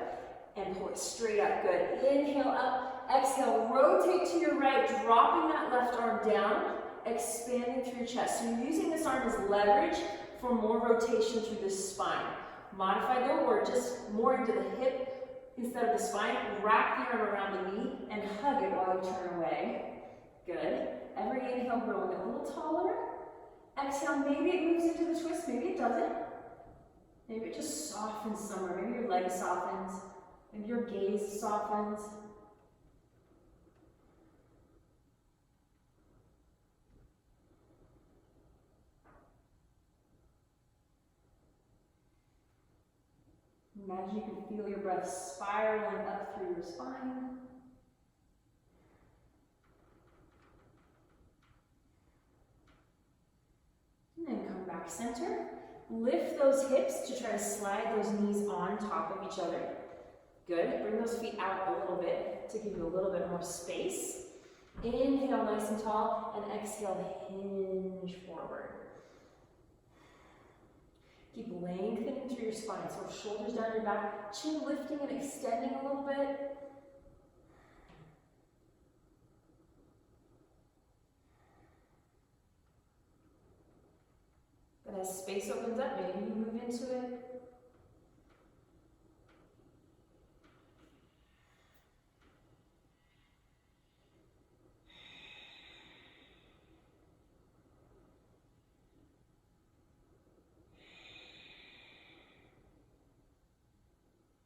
[SPEAKER 1] and pull it straight up, good. Inhale up, exhale, rotate to your right, dropping that left arm down, expanding through your chest. So you're using this arm as leverage for more rotation through the spine. Modify though, or just more into the hip instead of the spine. Wrap the arm around the knee and hug it while you turn away. Good. Every inhale, growing a little taller. Exhale, maybe it moves into the twist, maybe it doesn't. Maybe it just softens somewhere. Maybe your leg softens. Maybe your gaze softens. Imagine you can feel your breath spiraling up through your spine. And then come back center. Lift those hips to try to slide those knees on top of each other. Good. Bring those feet out a little bit to give you a little bit more space. Inhale nice and tall, and exhale, hinge forward. Keep lengthening through your spine, so shoulders down your back, chin lifting and extending a little bit. But as space opens up, maybe you move into it.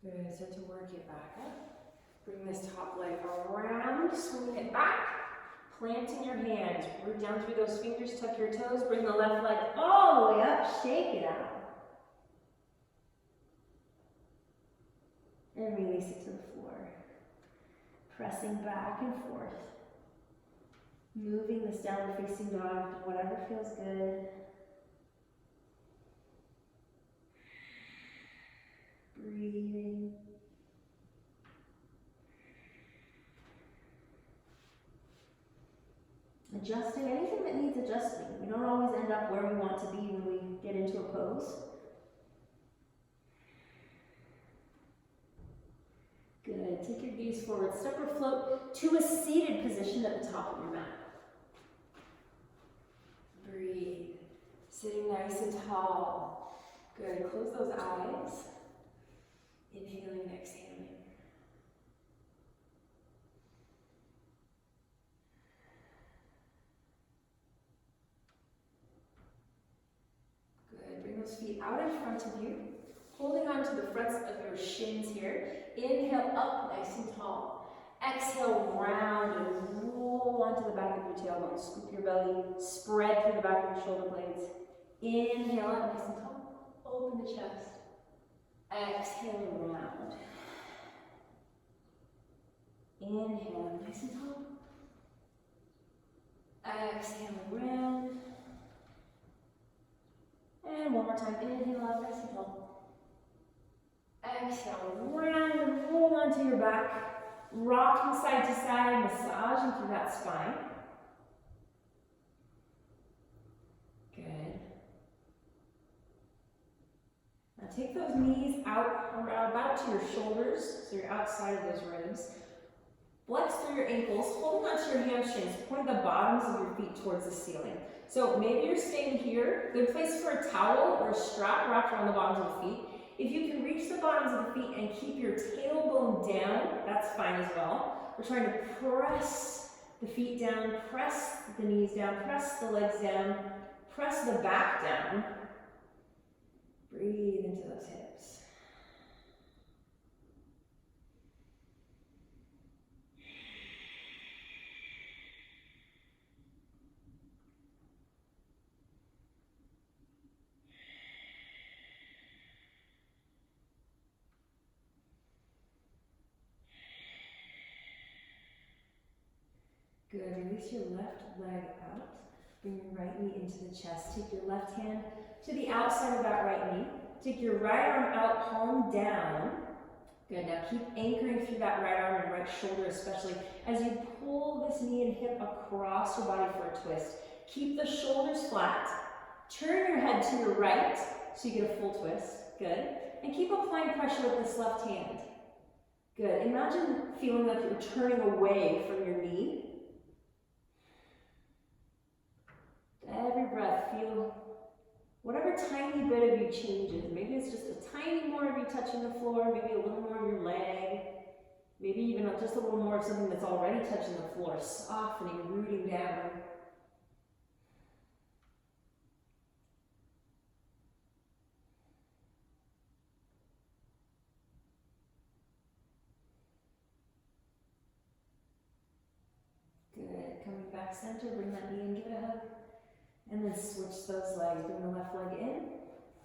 [SPEAKER 1] Good, start to work it back up. Bring this top leg around, swing it back, planting your hands. Root down through those fingers, tuck your toes, bring the left leg all the way up, shake it out. And release it to the floor. Pressing back and forth. Moving this downward facing dog, whatever feels good. Breathing. Adjusting anything that needs adjusting. We don't always end up where we want to be when we get into a pose. Good. Take your gaze forward. Step or float to a seated position at the top of your mat. Breathe. Sitting nice and tall. Good. Close those eyes. Inhaling and exhaling. Good. Bring those feet out in front of you, holding on to the fronts of your shins here. Inhale up nice and tall. Exhale, round and roll onto the back of your tailbone. Scoop your belly, spread through the back of your shoulder blades. Inhale up nice and tall. Open the chest. Exhale, round. Inhale, nice and tall. Exhale, round. And one more time. Inhale up nice and tall. Exhale, round and roll onto your back. Rocking side to side, massaging through that spine. Good. Now take those knees out about to your shoulders, so you're outside of those ribs. Flex through your ankles, holding onto your hamstrings, point the bottoms of your feet towards the ceiling. So maybe you're staying here, good place for a towel or a strap wrapped around the bottoms of the feet. If you can reach the bottoms of the feet and keep your tailbone down, that's fine as well. We're trying to press the feet down, press the knees down, press the legs down, press the back down. Breathe into those hips. Good, release your left leg out. Bring your right knee into the chest. Take your left hand to the outside of that right knee. Take your right arm out, palm down. Good, now keep anchoring through that right arm and right shoulder especially as you pull this knee and hip across your body for a twist. Keep the shoulders flat. Turn your head to your right so you get a full twist. Good. And keep applying pressure with this left hand. Good. Imagine feeling like you're turning away from your knee. Every breath, feel whatever tiny bit of you changes. Maybe it's just a tiny more of you touching the floor, maybe a little more of your leg, maybe even just a little more of something that's already touching the floor, softening, rooting down. Good. Coming back center, bring that knee in, give it a hug. And then switch those legs. Bring the left leg in.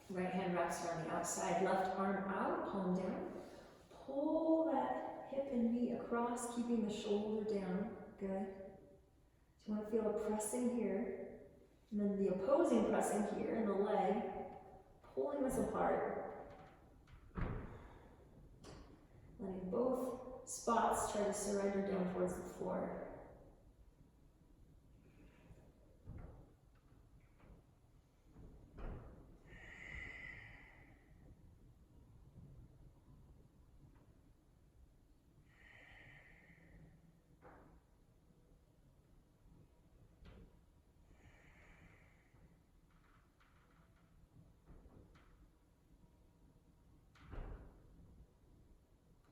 [SPEAKER 1] Right hand wraps around the outside. Left arm out, palm down. Pull that hip and knee across, keeping the shoulder down. Good. So you want to feel a pressing here. And then the opposing pressing here in the leg. Pulling this apart. Letting both spots try to surrender down towards the floor.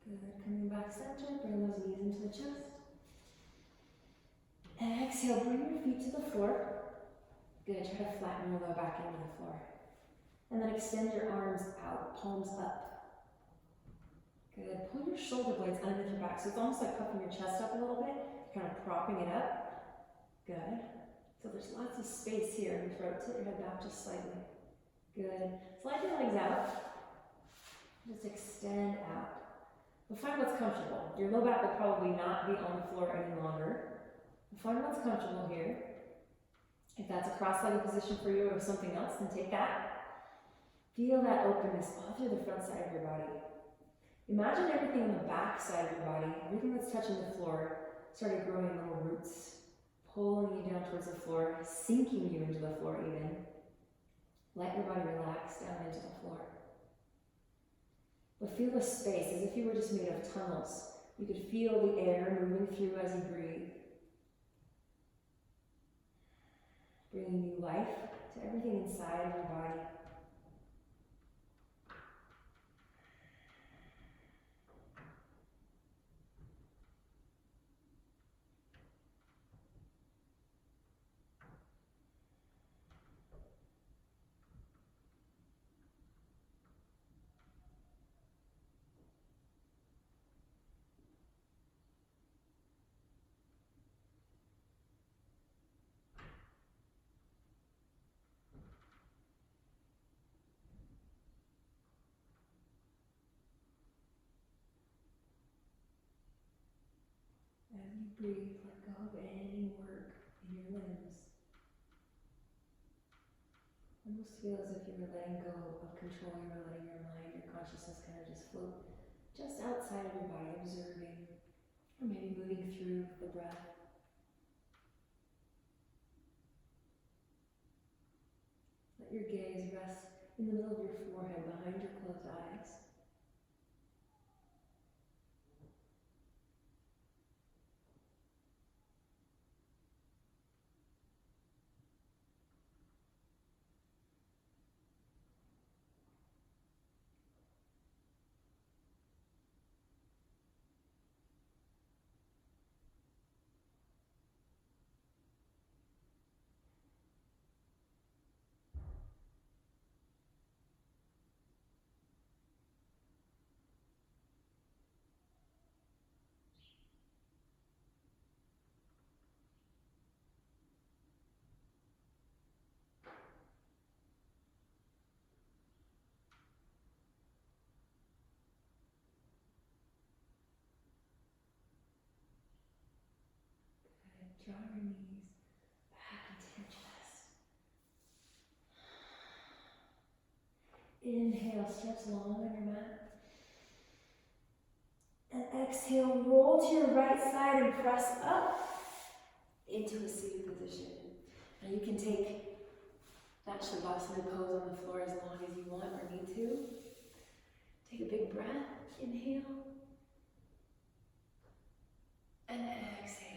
[SPEAKER 1] Good. Coming back center, bring those knees into the chest. Exhale, bring your feet to the floor. Good. Try to flatten your low back into the floor. And then extend your arms out, palms up. Good. Pull your shoulder blades underneath your back. So it's almost like puffing your chest up a little bit, kind of propping it up. Good. So there's lots of space here in the throat. Tilt your head back just slightly. Good. Slide your legs out. Just extend out. But find what's comfortable. Your low back will probably not be on the floor any longer. But find what's comfortable here. If that's a cross-legged position for you or something else, then take that. Feel that openness all through the front side of your body. Imagine everything on the back side of your body, everything that's touching the floor, started growing little roots, pulling you down towards the floor, sinking you into the floor even. Let your body relax down into the floor. But feel the space as if you were just made of tunnels. You could feel the air moving through as you breathe. Bringing new life to everything inside of your body.
[SPEAKER 2] you breathe, let go of any work in your limbs. Almost feel as if you were letting go of control, you were letting your mind, your consciousness kind of just float just outside of your body, observing, or maybe moving through the breath. Let your gaze rest in the middle of your forehead, behind your closed eyes. Good. Draw your knees back into your chest. Inhale, stretch long on your mat. And exhale, roll to your right side and press up into a seated position. Now you can take that Shavasana pose on the floor as long as you want or need to. Take a big breath, inhale, and exhale.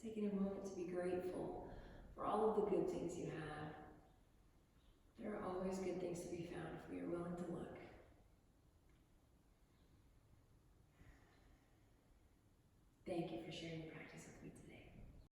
[SPEAKER 2] Taking a moment to be grateful for all of the good things you have.